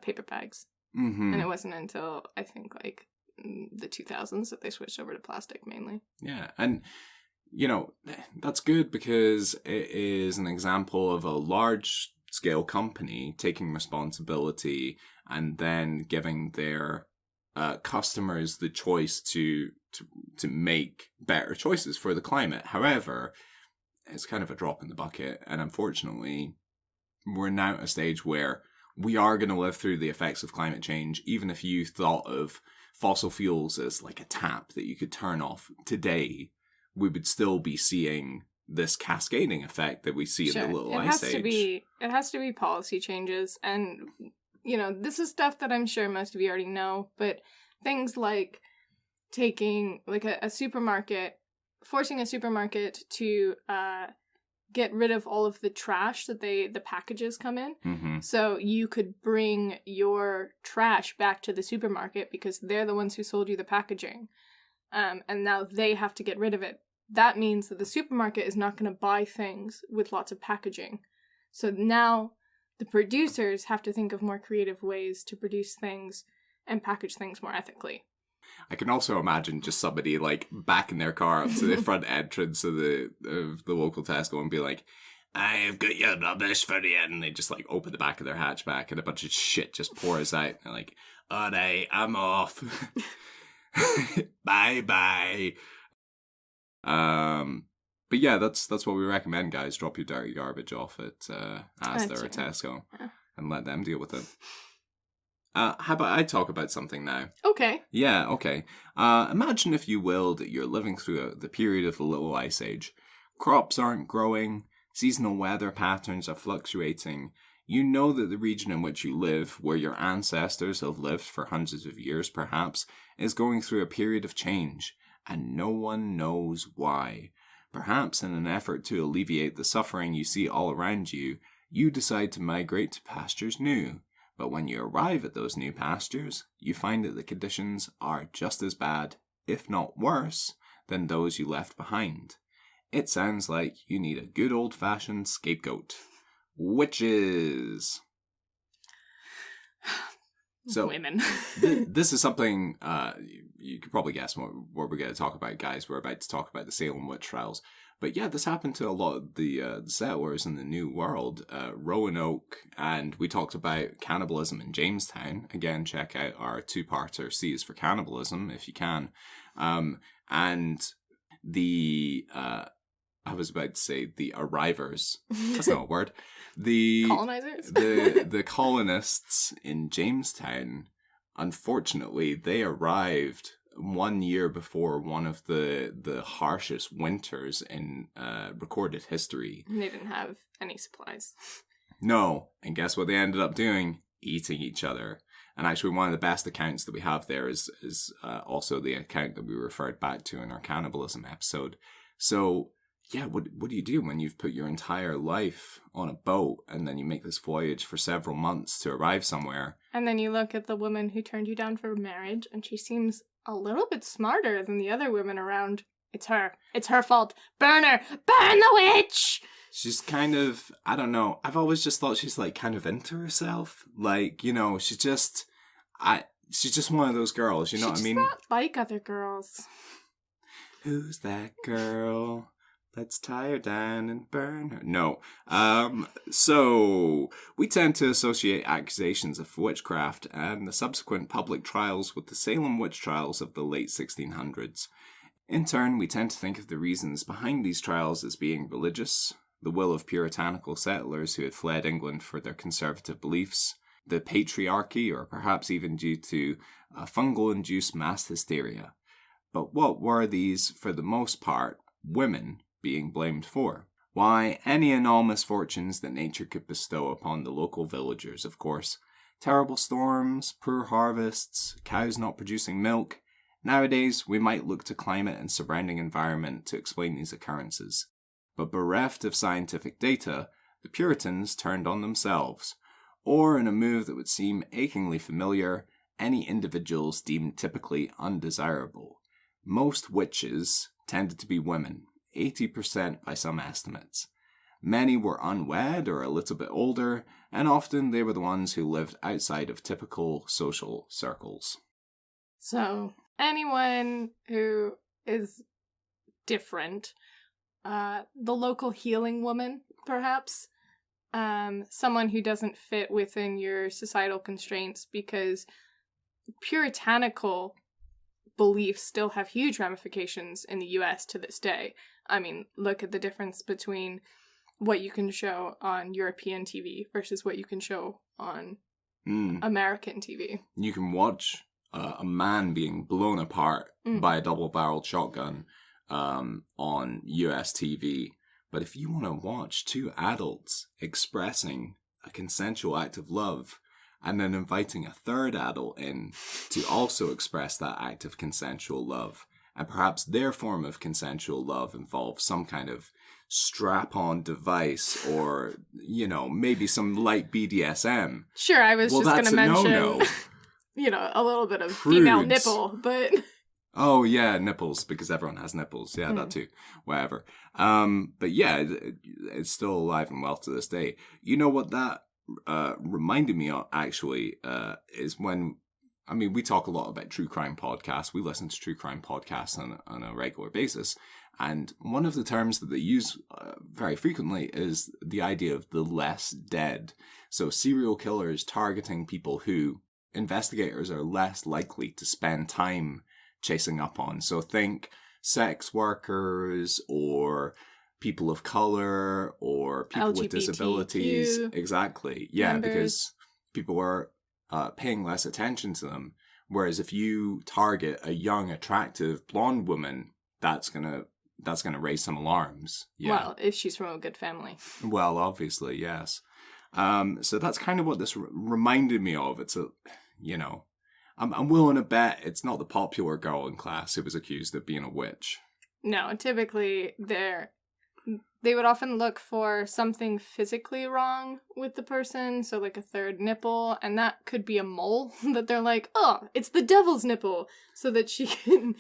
paper bags. Mm-hmm. And it wasn't until, I think, like, the 2000s that they switched over to plastic, mainly. Yeah, and, you know, that's good because it is an example of a large-scale company taking responsibility and then giving their customers the choice to make better choices for the climate. However, it's kind of a drop in the bucket, and unfortunately... we're now at a stage where we are going to live through the effects of climate change. Even if you thought of fossil fuels as like a tap that you could turn off today, we would still be seeing this cascading effect that we see in the Little Ice Age. It has to be policy changes. And, you know, this is stuff that I'm sure most of you already know, but things like taking like a supermarket, forcing a supermarket to, get rid of all of the trash that the packages come in. Mm-hmm. So you could bring your trash back to the supermarket because they're the ones who sold you the packaging. And now they have to get rid of it. That means that the supermarket is not going to buy things with lots of packaging. So now the producers have to think of more creative ways to produce things and package things more ethically. I can also imagine just somebody like backing their car up to the front entrance of the local Tesco and be like, "I have got your rubbish for you," and they just like open the back of their hatchback and a bunch of shit just pours out. And they're like, "All right, I'm off. Bye. But yeah, that's what we recommend, guys. Drop your dirty garbage off at Asda or Tesco and let them deal with it. How about I talk about something now? Okay. Yeah, okay. Imagine, if you will, that you're living through the period of the Little Ice Age. Crops aren't growing, seasonal weather patterns are fluctuating. You know that the region in which you live, where your ancestors have lived for hundreds of years perhaps, is going through a period of change, and no one knows why. Perhaps in an effort to alleviate the suffering you see all around you, you decide to migrate to pastures new. But when you arrive at those new pastures, you find that the conditions are just as bad, if not worse, than those you left behind. It sounds like you need a good old-fashioned scapegoat. Witches! So, women. This is something you could probably guess what we're going to talk about, guys. We're about to talk about the Salem witch trials. But yeah, this happened to a lot of the settlers in the New World, Roanoke, and we talked about cannibalism in Jamestown. Again, check out our two-parter C is for Cannibalism, if you can. And the, I was about to say the arrivers. That's not a word. The colonizers? the colonists in Jamestown, unfortunately, they arrived 1 year before one of the harshest winters in recorded history. They didn't have any supplies. No, and guess what they ended up doing? Eating each other. And actually, one of the best accounts that we have there is also the account that we referred back to in our cannibalism episode. So, yeah, what do you do when you've put your entire life on a boat and then you make this voyage for several months to arrive somewhere? And then you look at the woman who turned you down for marriage, and she seems a little bit smarter than the other women around. It's her. It's her fault. Burn her! Burn the witch! She's kind of, I don't know, I've always just thought she's like kind of into herself. Like, you know, she's just one of those girls, you know what I mean? She's not like other girls. Who's that girl? Let's tie her down and burn her. No. So, we tend to associate accusations of witchcraft and the subsequent public trials with the Salem witch trials of the late 1600s. In turn, we tend to think of the reasons behind these trials as being religious, the will of puritanical settlers who had fled England for their conservative beliefs, the patriarchy, or perhaps even due to fungal-induced mass hysteria. But what were these, for the most part, women being blamed for? Why, any and all misfortunes that nature could bestow upon the local villagers, of course. Terrible storms, poor harvests, cows not producing milk. Nowadays, we might look to climate and surrounding environment to explain these occurrences. But bereft of scientific data, the Puritans turned on themselves, or in a move that would seem achingly familiar, any individuals deemed typically undesirable. Most witches tended to be women, 80% by some estimates. Many were unwed or a little bit older, and often they were the ones who lived outside of typical social circles. So, anyone who is different, the local healing woman, perhaps, someone who doesn't fit within your societal constraints, because puritanical beliefs still have huge ramifications in the US to this day. I mean, look at the difference between what you can show on European TV versus what you can show on American TV. You can watch a man being blown apart by a double-barreled shotgun on US TV. But if you want to watch two adults expressing a consensual act of love and then inviting a third adult in to also express that act of consensual love, and perhaps their form of consensual love involves some kind of strap-on device or, you know, maybe some light BDSM. Sure, I was just going to mention, you know, a little bit of female nipple, but... Oh, yeah, nipples, because everyone has nipples. Yeah, that too. Whatever. But yeah, it's still alive and well to this day. You know what that reminded me of, actually, is when... I mean, we talk a lot about true crime podcasts. We listen to true crime podcasts on a regular basis. And one of the terms that they use very frequently is the idea of the less dead. So serial killers targeting people who investigators are less likely to spend time chasing up on. So think sex workers or people of color or people LGBTQ with disabilities. Exactly. Yeah, members. because people are paying less attention to them. Whereas if you target a young, attractive, blonde woman, that's gonna raise some alarms. Yeah. Well, if she's from a good family. Well, obviously, yes. So that's kind of what this reminded me of. It's a, you know, I'm willing to bet it's not the popular girl in class who was accused of being a witch. No, typically they would often look for something physically wrong with the person, so like a third nipple, and that could be a mole that they're like, oh, it's the devil's nipple, so that she can...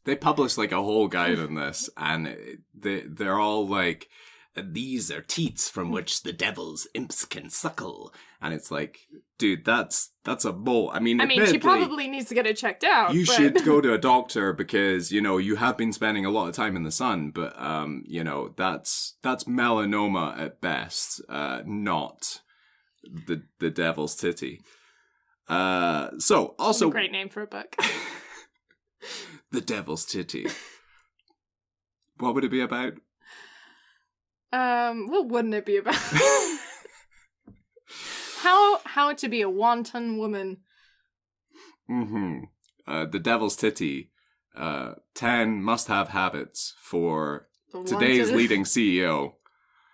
They published like a whole guide on this, and they're all like, these are teats from which the devil's imps can suckle. And it's like, dude, that's a mole. I mean, she probably needs to get it checked out. You should go to a doctor because, you have been spending a lot of time in the sun, but, that's melanoma at best, not the devil's titty. So, also... a great name for a book. The Devil's Titty. What would it be about? What wouldn't it be about? How to be a wanton woman. The Devil's Titty. 10 must-have habits for today's leading CEO.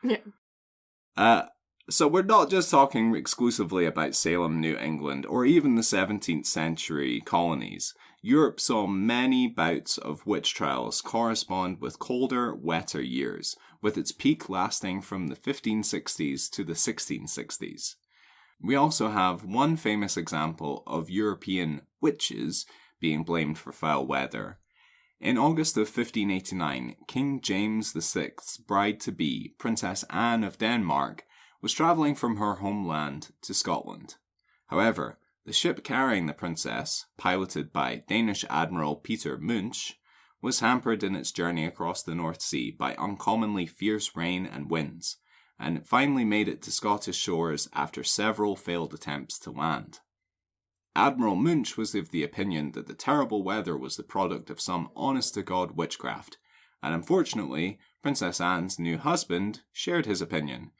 Yeah. So we're not just talking exclusively about Salem, New England, or even the 17th century colonies. Europe saw many bouts of witch trials correspond with colder, wetter years, with its peak lasting from the 1560s to the 1660s. We also have one famous example of European witches being blamed for foul weather. In August of 1589, King James VI's bride-to-be, Princess Anne of Denmark, was travelling from her homeland to Scotland. However, the ship carrying the princess, piloted by Danish Admiral Peter Munch, was hampered in its journey across the North Sea by uncommonly fierce rain and winds, and it finally made it to Scottish shores after several failed attempts to land. Admiral Munch was of the opinion that the terrible weather was the product of some honest-to-God witchcraft, and unfortunately, Princess Anne's new husband shared his opinion.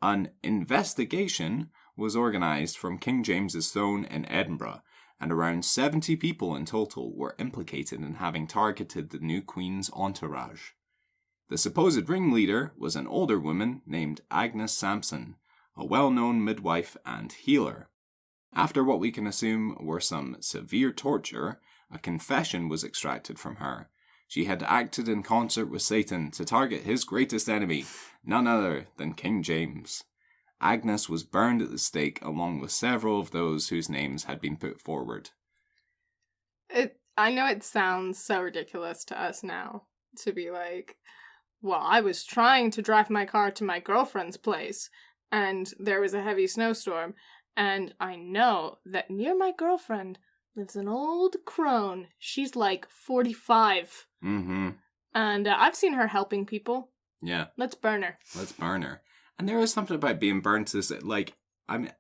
An investigation was organised from King James's throne in Edinburgh, and around 70 people in total were implicated in having targeted the new queen's entourage. The supposed ringleader was an older woman named Agnes Sampson, a well-known midwife and healer. After what we can assume were some severe torture, a confession was extracted from her. She had acted in concert with Satan to target his greatest enemy, none other than King James. Agnes was burned at the stake along with several of those whose names had been put forward. I know it sounds so ridiculous to us now, to be like, well, I was trying to drive my car to my girlfriend's place, and there was a heavy snowstorm, and I know that near my girlfriend lives an old crone. She's like 45. Mm-hmm. And I've seen her helping people. Yeah. Let's burn her. Let's burn her. And there is something about being burned to this, like, it's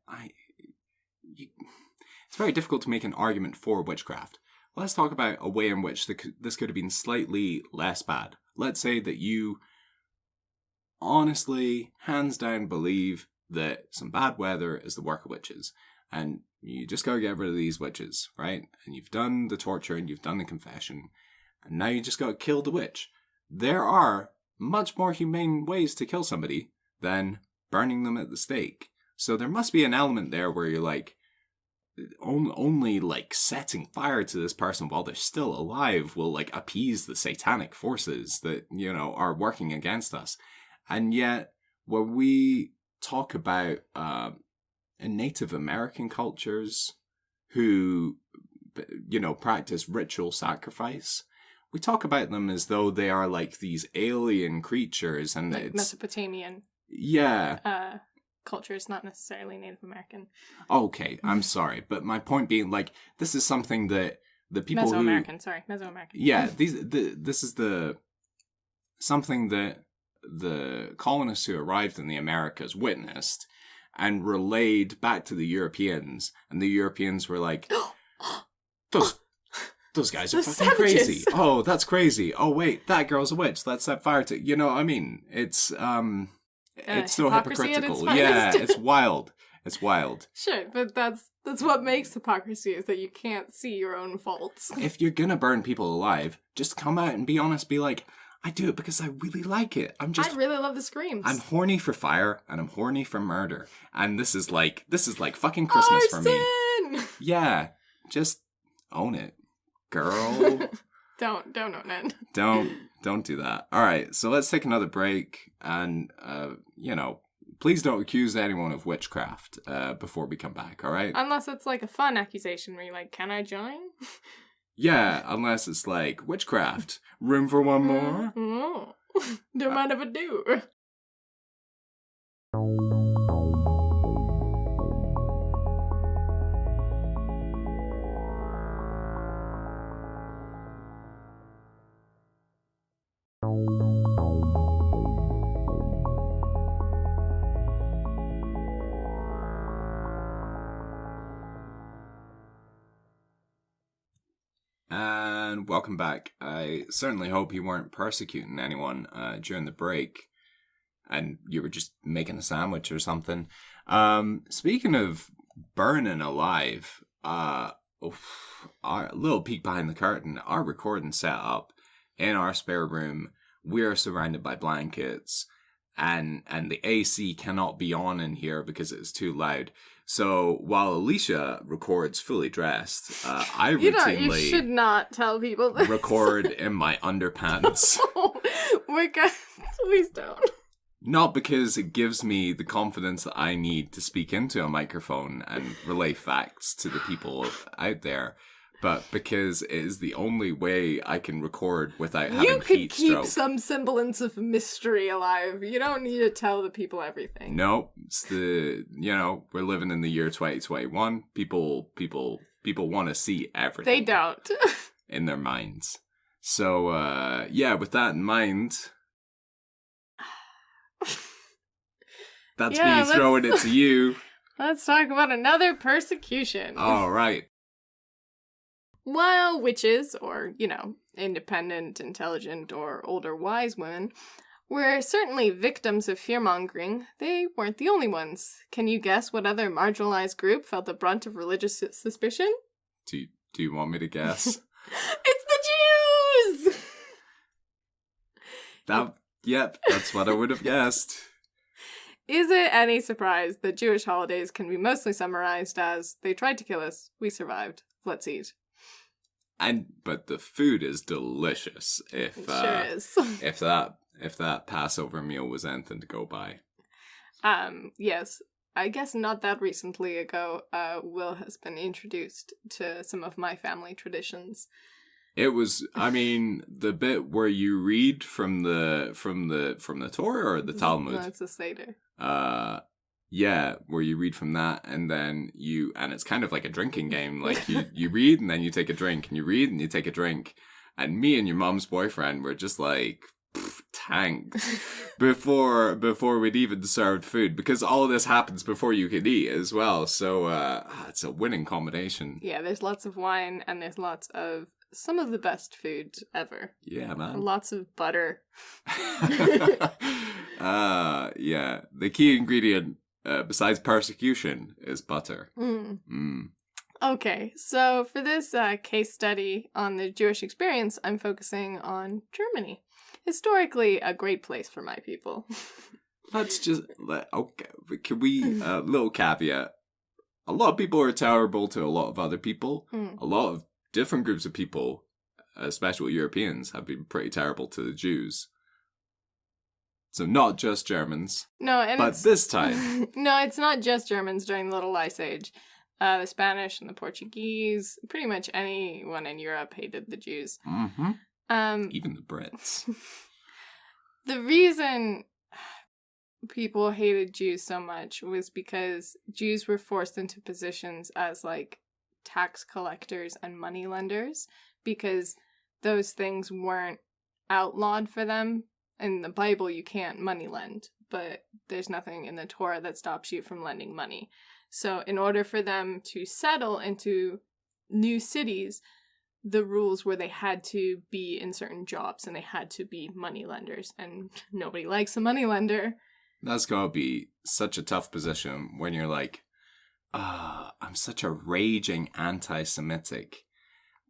very difficult to make an argument for witchcraft. Let's talk about a way in which this could have been slightly less bad. Let's say that you honestly, hands down, believe that some bad weather is the work of witches. And you just gotta get rid of these witches, right? And you've done the torture and you've done the confession. And now you just gotta kill the witch. There are much more humane ways to kill somebody than burning them at the stake. So there must be an element there where you're like, only like setting fire to this person while they're still alive will like appease the satanic forces that, are working against us. And yet, when we talk about in Native American cultures who, practice ritual sacrifice, we talk about them as though they are like these alien creatures, and like it's Mesopotamian. Yeah. Culture is not necessarily Native American. Okay, I'm sorry, but my point being, like, this is something that the people Mesoamerican. Yeah, this is something that the colonists who arrived in the Americas witnessed and relayed back to the Europeans, and the Europeans were like, those guys are fucking savages. crazy. Oh, that's crazy. Oh wait, that girl's a witch. Let's set fire to. You know what I mean? It's so hypocritical. Yeah, it's wild. It's wild. Sure, but that's what makes hypocrisy, is that you can't see your own faults. If you're gonna burn people alive, just come out and be honest. Be like, I do it because I really like it. I really love the screams. I'm horny for fire and I'm horny for murder. And this is like fucking Christmas for me. Yeah, just own it, girl. Don't own it. Don't do that. All right, so let's take another break, and please don't accuse anyone of witchcraft before we come back. All right? Unless it's like a fun accusation where you're like, "Can I join?" Yeah, unless it's like witchcraft. Room for one more? No. Don't mind if I do. And welcome back. I certainly hope you weren't persecuting anyone during the break and you were just making a sandwich or something. Speaking of burning alive, our little peek behind the curtain, our recording setup in our spare room, we are surrounded by blankets and the AC cannot be on in here because it's too loud. So while Alisha records fully dressed, I routinely You should not tell people this. record in my underpants. We're good. Please don't. Not because it gives me the confidence that I need to speak into a microphone and relay facts to the people out there, but because it is the only way I can record without having You could heat keep stroke. some semblance of mystery alive. You don't need to tell the people everything. No, it's we're living in the year 2021. People want to see everything. They don't. In their minds. So, with that in mind, that's me throwing it to you. Let's talk about another persecution. All right. While witches, or, independent, intelligent, or older wise women, were certainly victims of fear-mongering, they weren't the only ones. Can you guess what other marginalized group felt the brunt of religious suspicion? Do you want me to guess? It's the Jews! Yep, that's what I would have guessed. Is it any surprise that Jewish holidays can be mostly summarized as, they tried to kill us, we survived, let's eat. But the food is delicious. If It sure is. if that Passover meal was anything to go by. Yes. I guess not that recently ago, Will has been introduced to some of my family traditions. It was, the bit where you read from the Torah or the Talmud. No, it's a Seder. Where you read from that and then and it's kind of like a drinking game. Like you read and then you take a drink and you read and you take a drink. And me and your mom's boyfriend were just like tanked before we'd even served food, because all of this happens before you can eat as well. So it's a winning combination. Yeah, there's lots of wine and there's lots of some of the best food ever. Yeah, man. Lots of butter. The key ingredient besides persecution is butter. Okay, so for this case study on the Jewish experience, I'm focusing on Germany. Historically, a great place for my people. Let's just, can we, little caveat. A lot of people are terrible to a lot of other people. A lot of different groups of people, especially Europeans, have been pretty terrible to the Jews. So not just Germans. But this time. No, it's not just Germans during the Little Ice Age. The Spanish and the Portuguese, pretty much anyone in Europe hated the Jews. Mm-hmm. Even the Brits. The reason people hated Jews so much was because Jews were forced into positions as, tax collectors and money lenders, because those things weren't outlawed for them. In the Bible, you can't money lend, but there's nothing in the Torah that stops you from lending money. So in order for them to settle into new cities, the rules were they had to be in certain jobs and they had to be money lenders, and nobody likes a money lender. That's gotta be such a tough position when you're like, I'm such a raging anti-Semitic,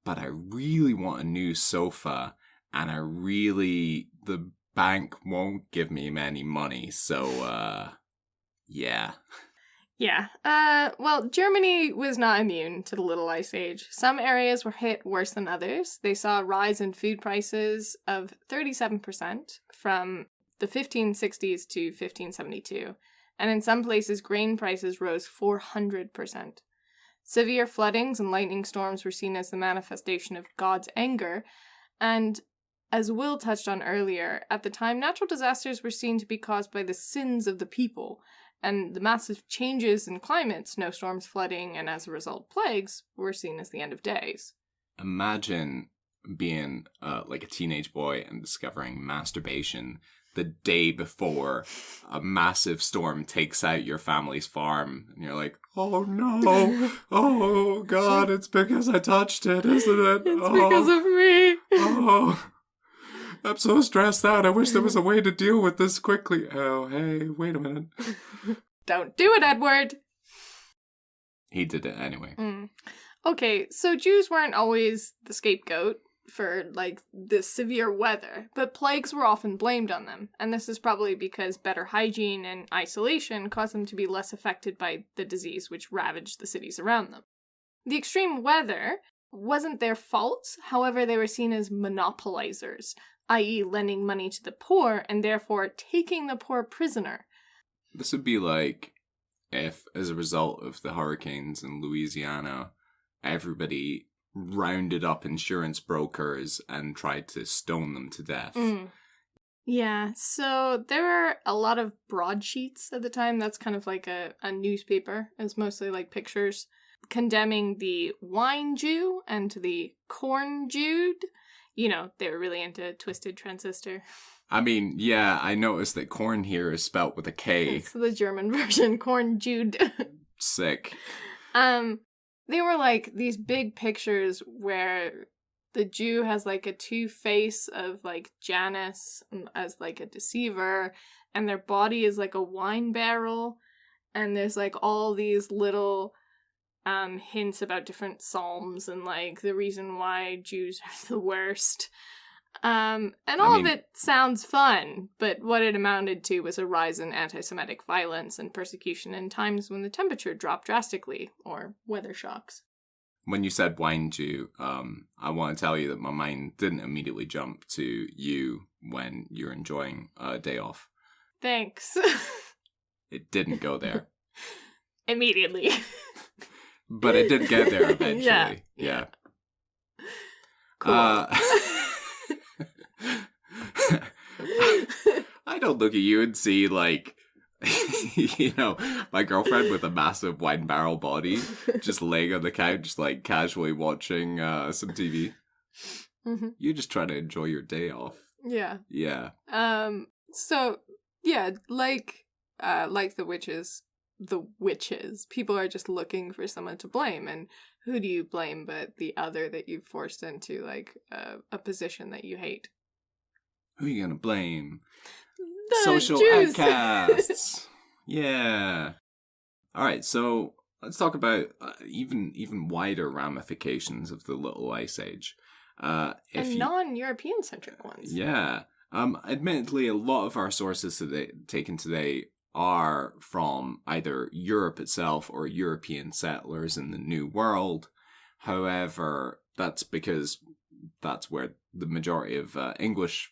but I really want a new sofa, and the bank won't give me any money, so, yeah. Yeah. Well, Germany was not immune to the Little Ice Age. Some areas were hit worse than others. They saw a rise in food prices of 37% from the 1560s to 1572. And in some places, grain prices rose 400%. Severe floodings and lightning storms were seen as the manifestation of God's anger. And as Will touched on earlier, at the time, natural disasters were seen to be caused by the sins of the people. And the massive changes in climate, snowstorms, flooding, and as a result, plagues, were seen as the end of days. Imagine being like a teenage boy and discovering masturbation the day before a massive storm takes out your family's farm. And you're like, oh no, oh God, it's because I touched it, isn't it? It's because of me. Oh, I'm so stressed out. I wish there was a way to deal with this quickly. Oh, hey, wait a minute. Don't do it, Edward. He did it anyway. Okay, so Jews weren't always the scapegoat for, like, this severe weather, but plagues were often blamed on them, and this is probably because better hygiene and isolation caused them to be less affected by the disease which ravaged the cities around them. The extreme weather wasn't their fault, however, they were seen as monopolizers, i.e. lending money to the poor and therefore taking the poor prisoner. This would be like if, as a result of the hurricanes in Louisiana, everybody rounded up insurance brokers and tried to stone them to death. Yeah, so there were a lot of broadsheets at the time. That's kind of like a newspaper. It's mostly like pictures condemning the wine Jew and the corn Jude. You know, they were really into Twisted Transistor. I mean, yeah, I noticed that corn here is spelt with a K. It's the German version, corn Jude. Sick. They were like these big pictures where the Jew has like a two-face of like Janus as like a deceiver, and their body is like a wine barrel, and there's like all these little hints about different psalms and like the reason why Jews are the worst. And all of it sounds fun, but what it amounted to was a rise in anti-Semitic violence and persecution in times when the temperature dropped drastically, or weather shocks. When you said wine Jew, I want to tell you that my mind didn't immediately jump to you when you're enjoying a day off. Thanks. It didn't go there. Immediately. But it did get there eventually. Yeah. Cool. I don't look at you and see, like, you know, my girlfriend with a massive wine barrel body just laying on the couch, like, casually watching some TV. Mm-hmm. You just try to enjoy your day off. Yeah. Yeah. So, yeah, like the witches, people are just looking for someone to blame, and who do you blame but the other that you've forced into, like, a position that you hate? Who are you gonna blame? The Social Jews. outcasts. Yeah. All right, so let's talk about even wider ramifications of the Little Ice Age. And non-European centric ones. Yeah. Admittedly, a lot of our sources taken today are from either Europe itself or European settlers in the New World. However, that's because that's where the majority of English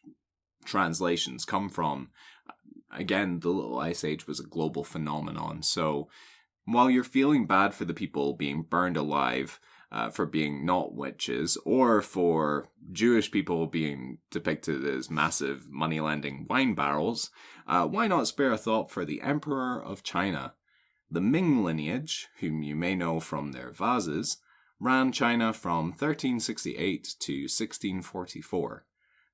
translations come from. Again, the Little Ice Age was a global phenomenon. So while you're feeling bad for the people being burned alive for being not witches, or for Jewish people being depicted as massive money-lending wine barrels, why not spare a thought for the Emperor of China? The Ming lineage, whom you may know from their vases, ran China from 1368 to 1644.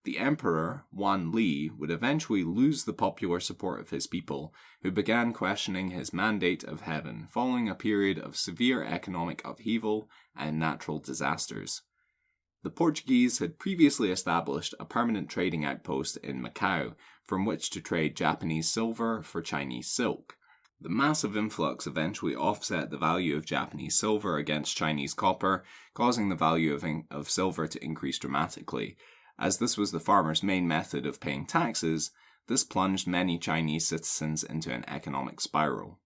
The Emperor, Wan Li, would eventually lose the popular support of his people, who began questioning his mandate of heaven following a period of severe economic upheaval and natural disasters. The Portuguese had previously established a permanent trading outpost in Macau, from which to trade Japanese silver for Chinese silk. The massive influx eventually offset the value of Japanese silver against Chinese copper, causing the value of silver to increase dramatically. As this was the farmers' main method of paying taxes, this plunged many Chinese citizens into an economic spiral.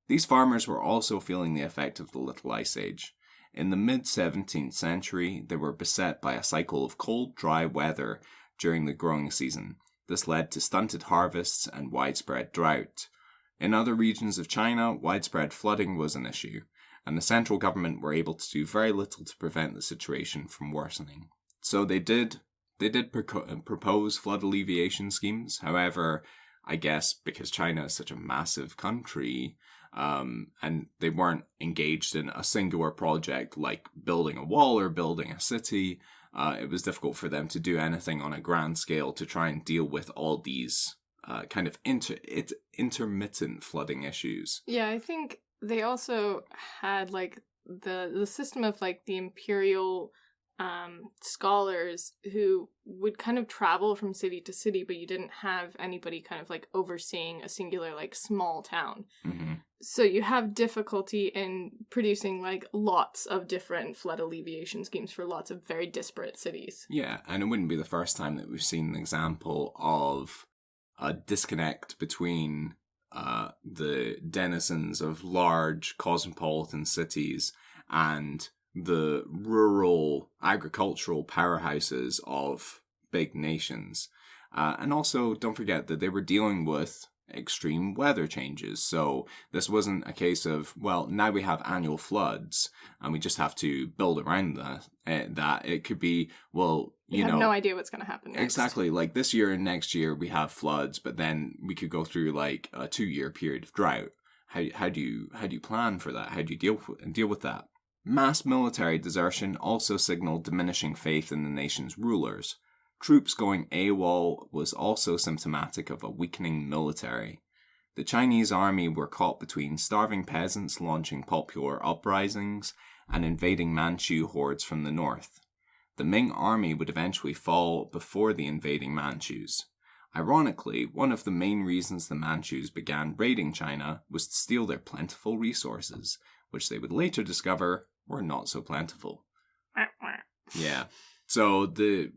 These farmers were also feeling the effect of the Little Ice Age. In the mid-17th century, they were beset by a cycle of cold, dry weather during the growing season. This led to stunted harvests and widespread drought. In other regions of China, widespread flooding was an issue, and the central government were able to do very little to prevent the situation from worsening. So they did propose flood alleviation schemes. However, I guess because China is such a massive country, and they weren't engaged in a singular project like building a wall or building a city, it was difficult for them to do anything on a grand scale to try and deal with all these kind of intermittent flooding issues. Yeah, I think they also had like the system of like the imperial scholars who would kind of travel from city to city, but you didn't have anybody kind of like overseeing a singular like small town. Mm-hmm. So you have difficulty in producing like lots of different flood alleviation schemes for lots of very disparate cities. Yeah, and it wouldn't be the first time that we've seen an example of a disconnect between the denizens of large cosmopolitan cities and the rural agricultural powerhouses of big nations. And also, don't forget that they were dealing with extreme weather changes. So this wasn't a case of, well, now we have annual floods and we just have to build around that. It could be, well, you know, have no idea what's going to happen next. Exactly. Like this year and next year we have floods, but then we could go through like a 2-year period of drought. How do you plan for that? How do you deal with that? Mass military desertion also signaled diminishing faith in the nation's rulers. Troops going AWOL was also symptomatic of a weakening military. The Chinese army were caught between starving peasants launching popular uprisings and invading Manchu hordes from the north. The Ming army would eventually fall before the invading Manchus. Ironically, one of the main reasons the Manchus began raiding China was to steal their plentiful resources, which they would later discover were not so plentiful. Yeah. So the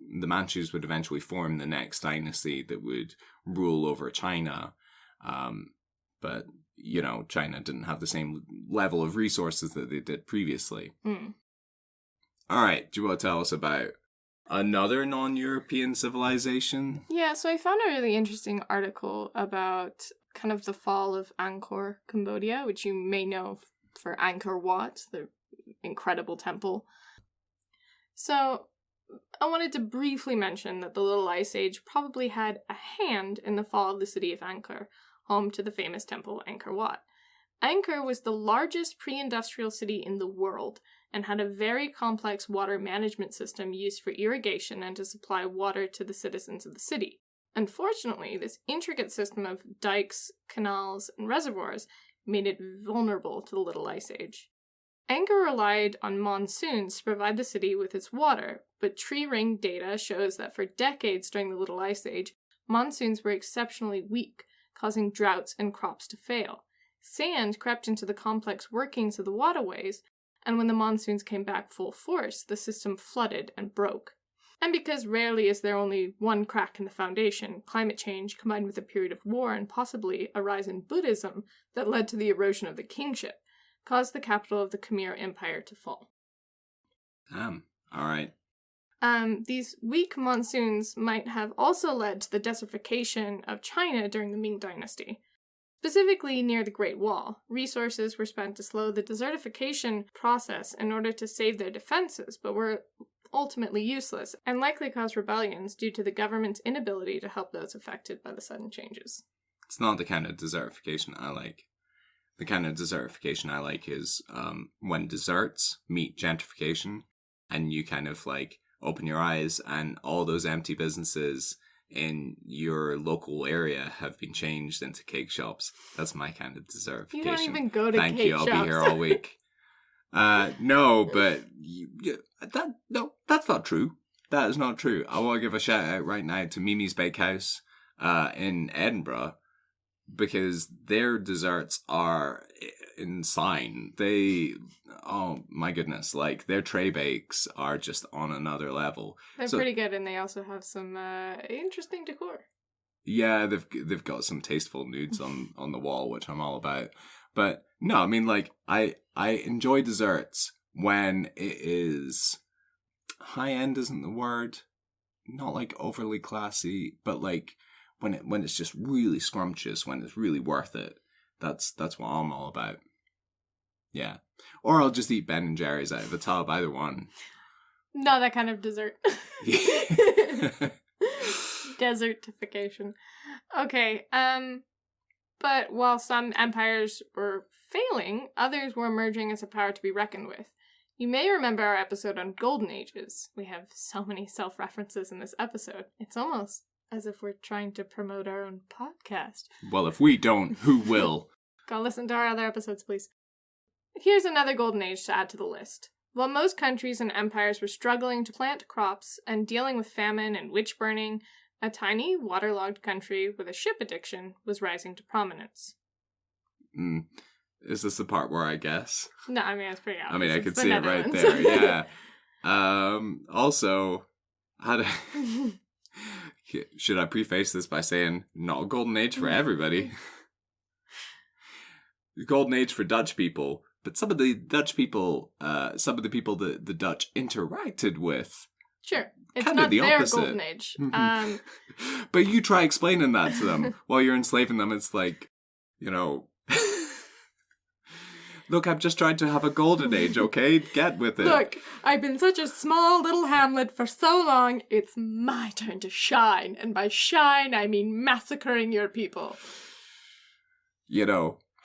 Manchus would eventually form the next dynasty that would rule over China. But, you know, China didn't have the same level of resources that they did previously. Mm. All right. Do you want to tell us about another non-European civilization? Yeah, so I found a really interesting article about kind of the fall of Angkor, Cambodia, which you may know for Angkor Wat, the incredible temple. So I wanted to briefly mention that the Little Ice Age probably had a hand in the fall of the city of Angkor, home to the famous temple Angkor Wat. Angkor was the largest pre-industrial city in the world and had a very complex water management system used for irrigation and to supply water to the citizens of the city. Unfortunately, this intricate system of dikes, canals, and reservoirs made it vulnerable to the Little Ice Age. Angkor relied on monsoons to provide the city with its water, but tree ring data shows that for decades during the Little Ice Age, monsoons were exceptionally weak, causing droughts and crops to fail. Sand crept into the complex workings of the waterways, and when the monsoons came back full force, the system flooded and broke. And because rarely is there only one crack in the foundation, climate change, combined with a period of war and possibly a rise in Buddhism that led to the erosion of the kingship, caused the capital of the Khmer Empire to fall. All right. These weak monsoons might have also led to the desertification of China during the Ming Dynasty. Specifically near the Great Wall, resources were spent to slow the desertification process in order to save their defenses, but were ultimately useless and likely caused rebellions due to the government's inability to help those affected by the sudden changes. It's not the kind of desertification I like. The kind of desertification I like is when deserts meet gentrification and you kind of like open your eyes and all those empty businesses in your local area have been changed into cake shops. That's my kind of desertification. You don't even go to Thank cake you, I'll shops. be here all week. No, but that's not true. That is not true. I want to give a shout out right now to Mimi's Bakehouse in Edinburgh, because their desserts are insane. Oh my goodness, like their tray bakes are just on another level. They're pretty good, and they also have some interesting decor. Yeah, they've got some tasteful nudes on the wall, which I'm all about. But no, I mean, like, I enjoy desserts when it is high end isn't the word, not like overly classy, but like when it's just really scrumptious, when it's really worth it. That's what I'm all about. Yeah, or I'll just eat Ben and Jerry's out of the tub, either one. Not that kind of dessert. Desertification. Okay, but while some empires were failing, others were emerging as a power to be reckoned with. You may remember our episode on Golden Ages. We have so many self-references in this episode. It's almost as if we're trying to promote our own podcast. Well, if we don't, who will? Go listen to our other episodes, please. Here's another golden age to add to the list. While most countries and empires were struggling to plant crops and dealing with famine and witch burning, a tiny, waterlogged country with a ship addiction was rising to prominence. Is this the part where I guess? No, I mean, it's pretty obvious. I mean, I could see it right there, yeah. Also, should I preface this by saying, not a golden age for everybody. Golden age for Dutch people, but some of the Dutch people, some of the people the Dutch interacted with. Sure. It's not their opposite. Golden age. But you try explaining that to them while you're enslaving them. It's like, look, I'm just trying to have a golden age, okay? Get with it. Look, I've been such a small little hamlet for so long, it's my turn to shine. And by shine, I mean massacring your people.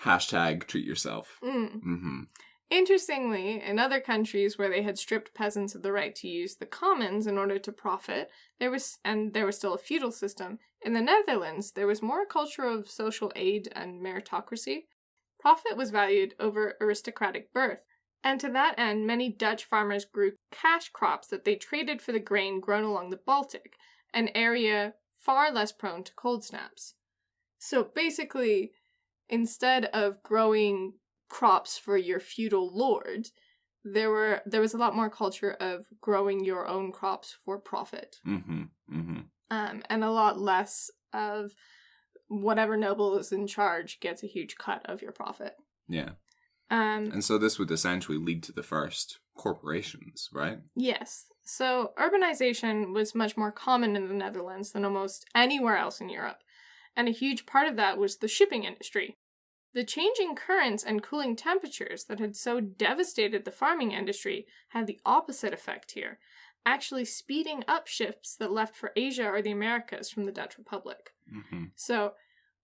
Hashtag treat yourself. Mm-hmm. Interestingly, in other countries where they had stripped peasants of the right to use the commons in order to profit, there was still a feudal system. In the Netherlands, there was more a culture of social aid and meritocracy. Profit was valued over aristocratic birth, and to that end, many Dutch farmers grew cash crops that they traded for the grain grown along the Baltic, an area far less prone to cold snaps. So basically, instead of growing crops for your feudal lord, there was a lot more culture of growing your own crops for profit. And a lot less of whatever noble is in charge gets a huge cut of your profit. Yeah. And so this would essentially lead to the first corporations, right? Yes. So urbanization was much more common in the Netherlands than almost anywhere else in Europe. And a huge part of that was the shipping industry. The changing currents and cooling temperatures that had so devastated the farming industry had the opposite effect here, actually speeding up ships that left for Asia or the Americas from the Dutch Republic. So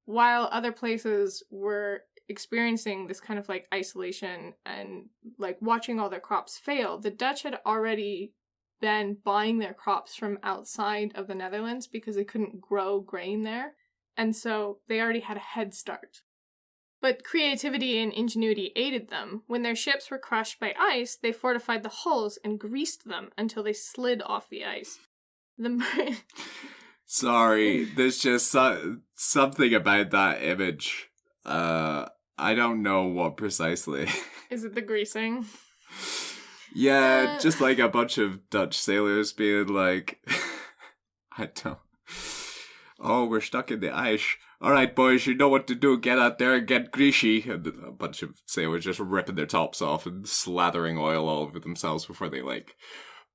while other places were experiencing this kind of like isolation and like watching all their crops fail, the Dutch had already been buying their crops from outside of the Netherlands because they couldn't grow grain there. And so they already had a head start. But creativity and ingenuity aided them. When their ships were crushed by ice, they fortified the hulls and greased them until they slid off the ice. Sorry, there's just something about that image. I don't know what precisely. Is it the greasing? Yeah, just like a bunch of Dutch sailors being like, oh, we're stuck in the ice. All right, boys, you know what to do. Get out there and get greasy. And a bunch of sailors just ripping their tops off and slathering oil all over themselves before they,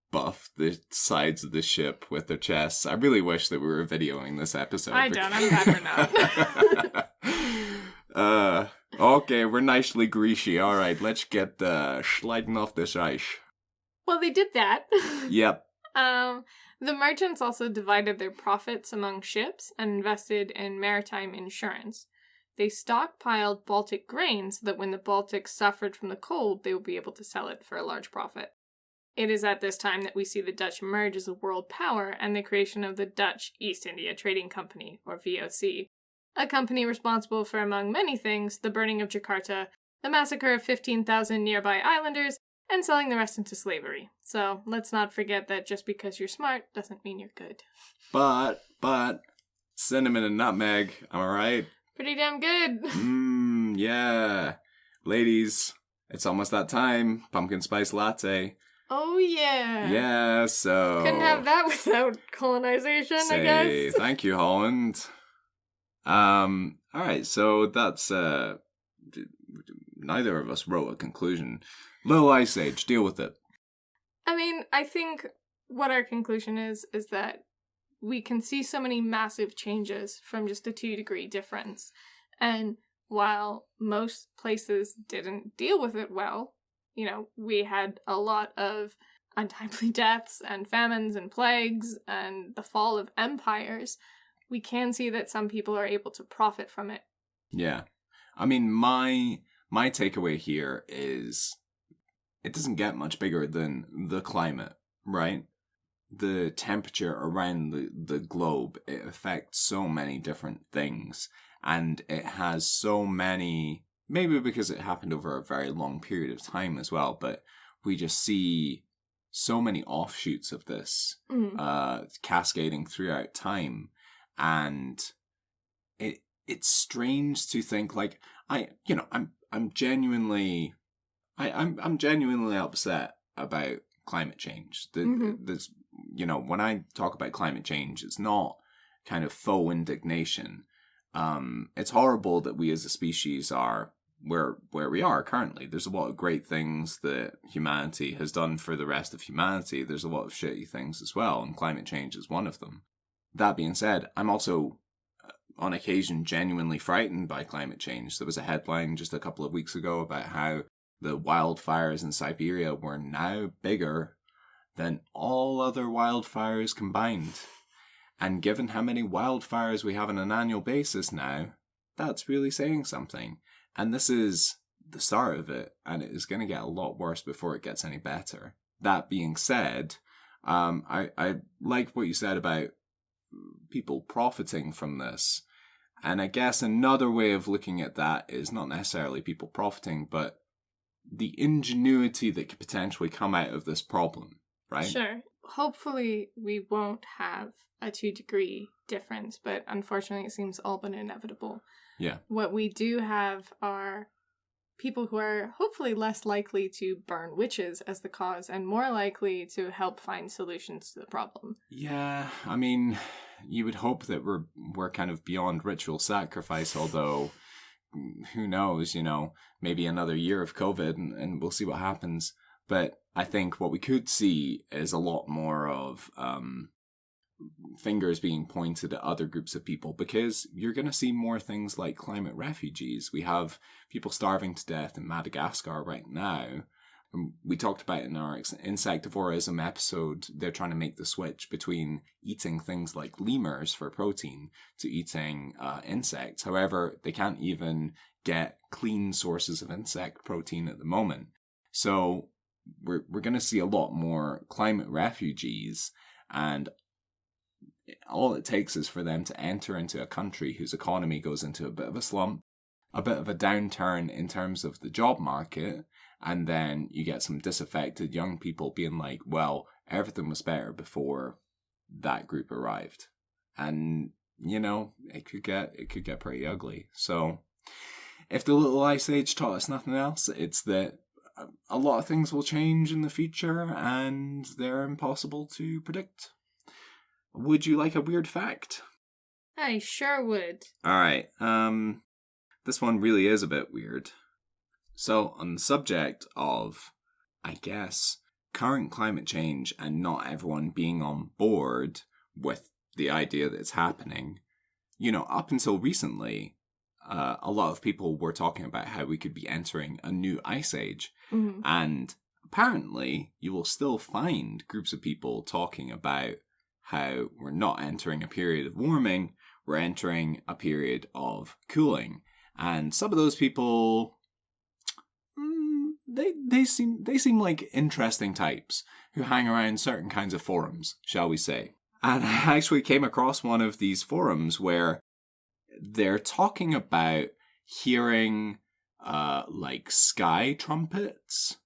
buff the sides of the ship with their chests. I really wish that we were videoing this episode. I'm glad we're not. Okay, we're nicely greasy. All right, let's get sliding off this ice. Well, they did that. Yep. The merchants also divided their profits among ships and invested in maritime insurance. They stockpiled Baltic grain so that when the Baltic suffered from the cold, they would be able to sell it for a large profit. It is at this time that we see the Dutch emerge as a world power and the creation of the Dutch East India Trading Company, or VOC, a company responsible for, among many things, the burning of Jakarta, the massacre of 15,000 nearby islanders, and selling the rest into slavery. So let's not forget that just because you're smart doesn't mean you're good. But, cinnamon and nutmeg, am I right? Pretty damn good. Yeah. Ladies, it's almost that time. Pumpkin spice latte. Oh, yeah. Yeah, so... Couldn't have that without colonization, I guess. Thank you, Holland. All right, so that's neither of us wrote a conclusion. Little Ice Age, deal with it. I mean, I think what our conclusion is that we can see so many massive changes from just a 2-degree difference. And while most places didn't deal with it well, we had a lot of untimely deaths and famines and plagues and the fall of empires, we can see that some people are able to profit from it. Yeah. I mean, my takeaway here is it doesn't get much bigger than the climate, right? The temperature around the globe, it affects so many different things, and it has so many, maybe because it happened over a very long period of time as well, but we just see so many offshoots of this cascading throughout time, and it's strange to think, like, I'm genuinely upset about climate change. This, when I talk about climate change, it's not kind of faux indignation. It's horrible that we as a species are where we are currently. There's a lot of great things that humanity has done for the rest of humanity. There's a lot of shitty things as well, and climate change is one of them. That being said, I'm also on occasion genuinely frightened by climate change. There was a headline just a couple of weeks ago about how the wildfires in Siberia were now bigger than all other wildfires combined. And given how many wildfires we have on an annual basis now, that's really saying something. And this is the start of it, and it is going to get a lot worse before it gets any better. That being said, I like what you said about people profiting from this. And I guess another way of looking at that is not necessarily people profiting, but the ingenuity that could potentially come out of this problem, right? Sure. Hopefully we won't have a 2-degree difference, but unfortunately it seems all but inevitable. Yeah. What we do have are people who are hopefully less likely to burn witches as the cause and more likely to help find solutions to the problem. Yeah, I mean, you would hope that we're kind of beyond ritual sacrifice, although who knows, maybe another year of COVID and we'll see what happens. But I think what we could see is a lot more of fingers being pointed at other groups of people, because you're going to see more things like climate refugees. We have people starving to death in Madagascar right now. We talked about in our insectivorism episode, they're trying to make the switch between eating things like lemurs for protein to eating insects. However, they can't even get clean sources of insect protein at the moment. So we're going to see a lot more climate refugees, and all it takes is for them to enter into a country whose economy goes into a bit of a slump, a bit of a downturn in terms of the job market, and then you get some disaffected young people being like, well, everything was better before that group arrived. And, it could get pretty ugly. So if the Little Ice Age taught us nothing else, it's that a lot of things will change in the future and they're impossible to predict. Would you like a weird fact? I sure would. All right. This one really is a bit weird. So, on the subject of, I guess, current climate change and not everyone being on board with the idea that it's happening, up until recently, a lot of people were talking about how we could be entering a new ice age. Mm-hmm. And apparently, you will still find groups of people talking about how we're not entering a period of warming, we're entering a period of cooling. And some of those people, they seem like interesting types who hang around certain kinds of forums, shall we say. And I actually came across one of these forums where they're talking about hearing like sky trumpets,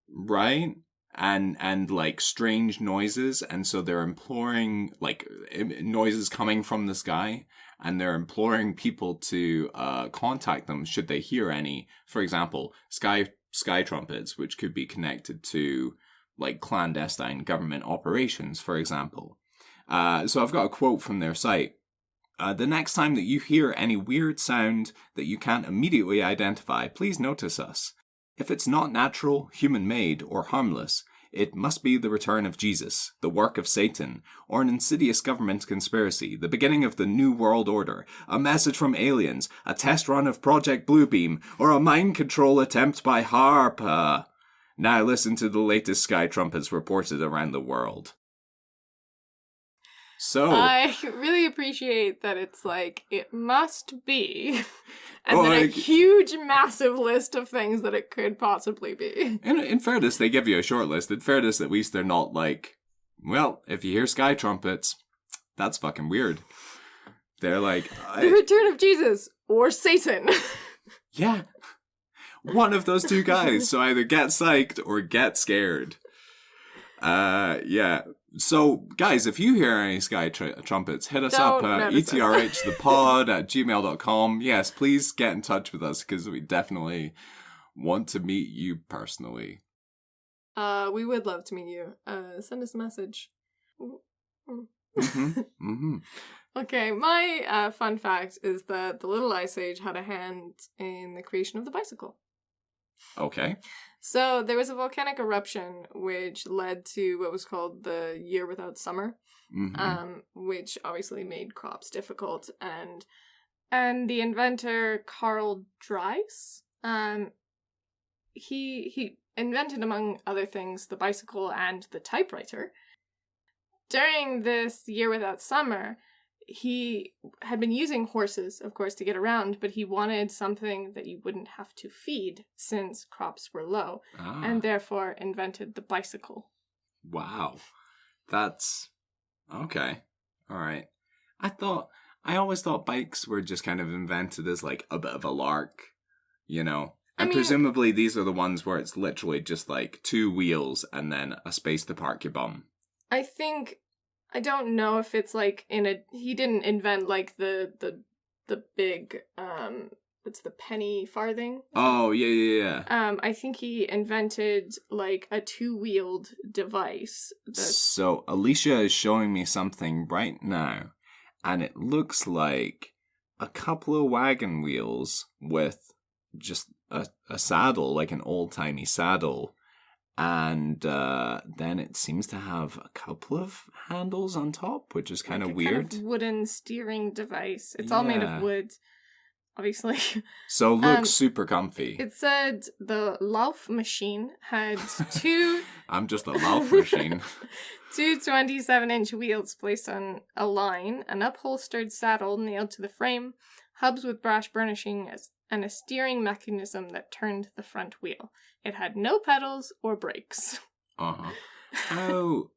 right? And like strange noises, and so they're imploring like noises coming from the sky, and they're imploring people to contact them should they hear any. For example, sky trumpets, which could be connected to like clandestine government operations, for example. So I've got a quote from their site. The next time that you hear any weird sound that you can't immediately identify, please notice us. If it's not natural, human-made, or harmless, it must be the return of Jesus, the work of Satan, or an insidious government conspiracy, the beginning of the New World Order, a message from aliens, a test run of Project Bluebeam, or a mind control attempt by HARPA. Now listen to the latest sky trumpets reported around the world. So I really appreciate that it's like, it must be, and then a huge, massive list of things that it could possibly be. In fairness, they give you a short list. In fairness, at least they're not like, well, if you hear sky trumpets, that's fucking weird. They're like... The return of Jesus, or Satan. Yeah. One of those two guys. So either get psyched or get scared. Yeah. So, guys, if you hear any sky trumpets, hit us up at etrhthepod@gmail.com. Yes, please get in touch with us, because we definitely want to meet you personally. We would love to meet you. Send us a message. Okay, my fun fact is that the Little Ice Age had a hand in the creation of the bicycle. Okay. So there was a volcanic eruption which led to what was called the Year Without Summer, which obviously made crops difficult. And the inventor Carl Dries, he invented, among other things, the bicycle and the typewriter. During this Year Without Summer, he had been using horses, of course, to get around, but he wanted something that you wouldn't have to feed since crops were low, and therefore invented the bicycle. Wow. That's... okay. Alright. I always thought bikes were just kind of invented as like a bit of a lark, you know? And presumably these are the ones where it's literally just like 2 wheels and then a space to park your bum. I don't know if it's like he didn't invent like the big, what's the penny farthing? Oh, yeah. I think he invented like a 2-wheeled device. So Alisha is showing me something right now, and it looks like a couple of wagon wheels with just a saddle, like an old-timey saddle. And then it seems to have a couple of handles on top, which is kind of weird. Kind of wooden steering device. It's all made of wood, obviously. So looks super comfy. It said the Lauf machine had 2... I'm just a Lauf machine. 2 27-inch wheels placed on a line, an upholstered saddle nailed to the frame, hubs with brass burnishing, and a steering mechanism that turned the front wheel. It had no pedals or brakes. How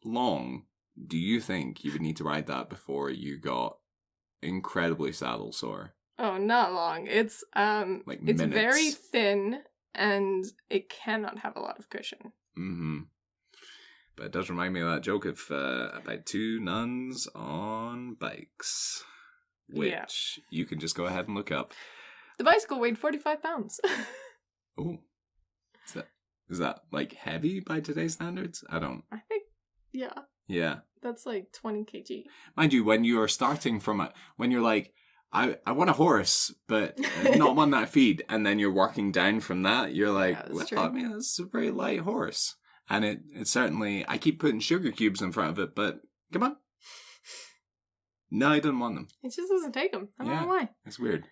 long do you think you would need to ride that before you got incredibly saddle sore? Oh, not long. It's it's very thin and it cannot have a lot of cushion. But it does remind me of that joke of about 2 nuns on bikes, which you can just go ahead and look up. The bicycle weighed 45 pounds. Oh. Is that like heavy by today's standards? I think, yeah. Yeah. That's like 20 kg. Mind you, when you are starting from when you're like, I want a horse, but not one that I feed, and then you're working down from that, you're like, I mean, it's a very light horse. And it certainly, I keep putting sugar cubes in front of it, but come on. No, I didn't want them. It just doesn't take them. I don't know why. It's weird.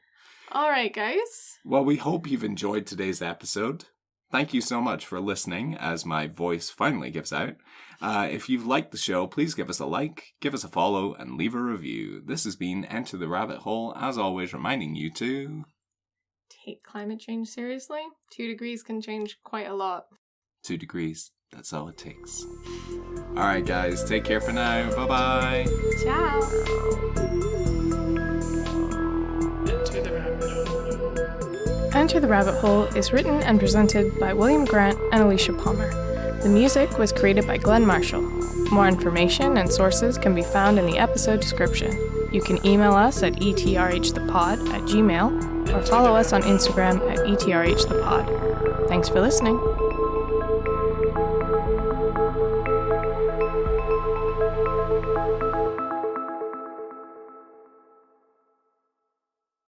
All right, guys. Well, we hope you've enjoyed today's episode. Thank you so much for listening as my voice finally gives out. If you've liked the show, please give us a like, give us a follow, and leave a review. This has been Enter the Rabbit Hole, as always reminding you to... take climate change seriously. 2 degrees can change quite a lot. 2 degrees, that's all it takes. Alright guys, take care for now. Bye-bye. Ciao. Enter the Rabbit Hole is written and presented by William Grant and Alisha Palmer. The music was created by Glenn Marshall. More information and sources can be found in the episode description. You can email us at etrhthepod@gmail.com or follow us on Instagram at etrhthepod. Thanks for listening.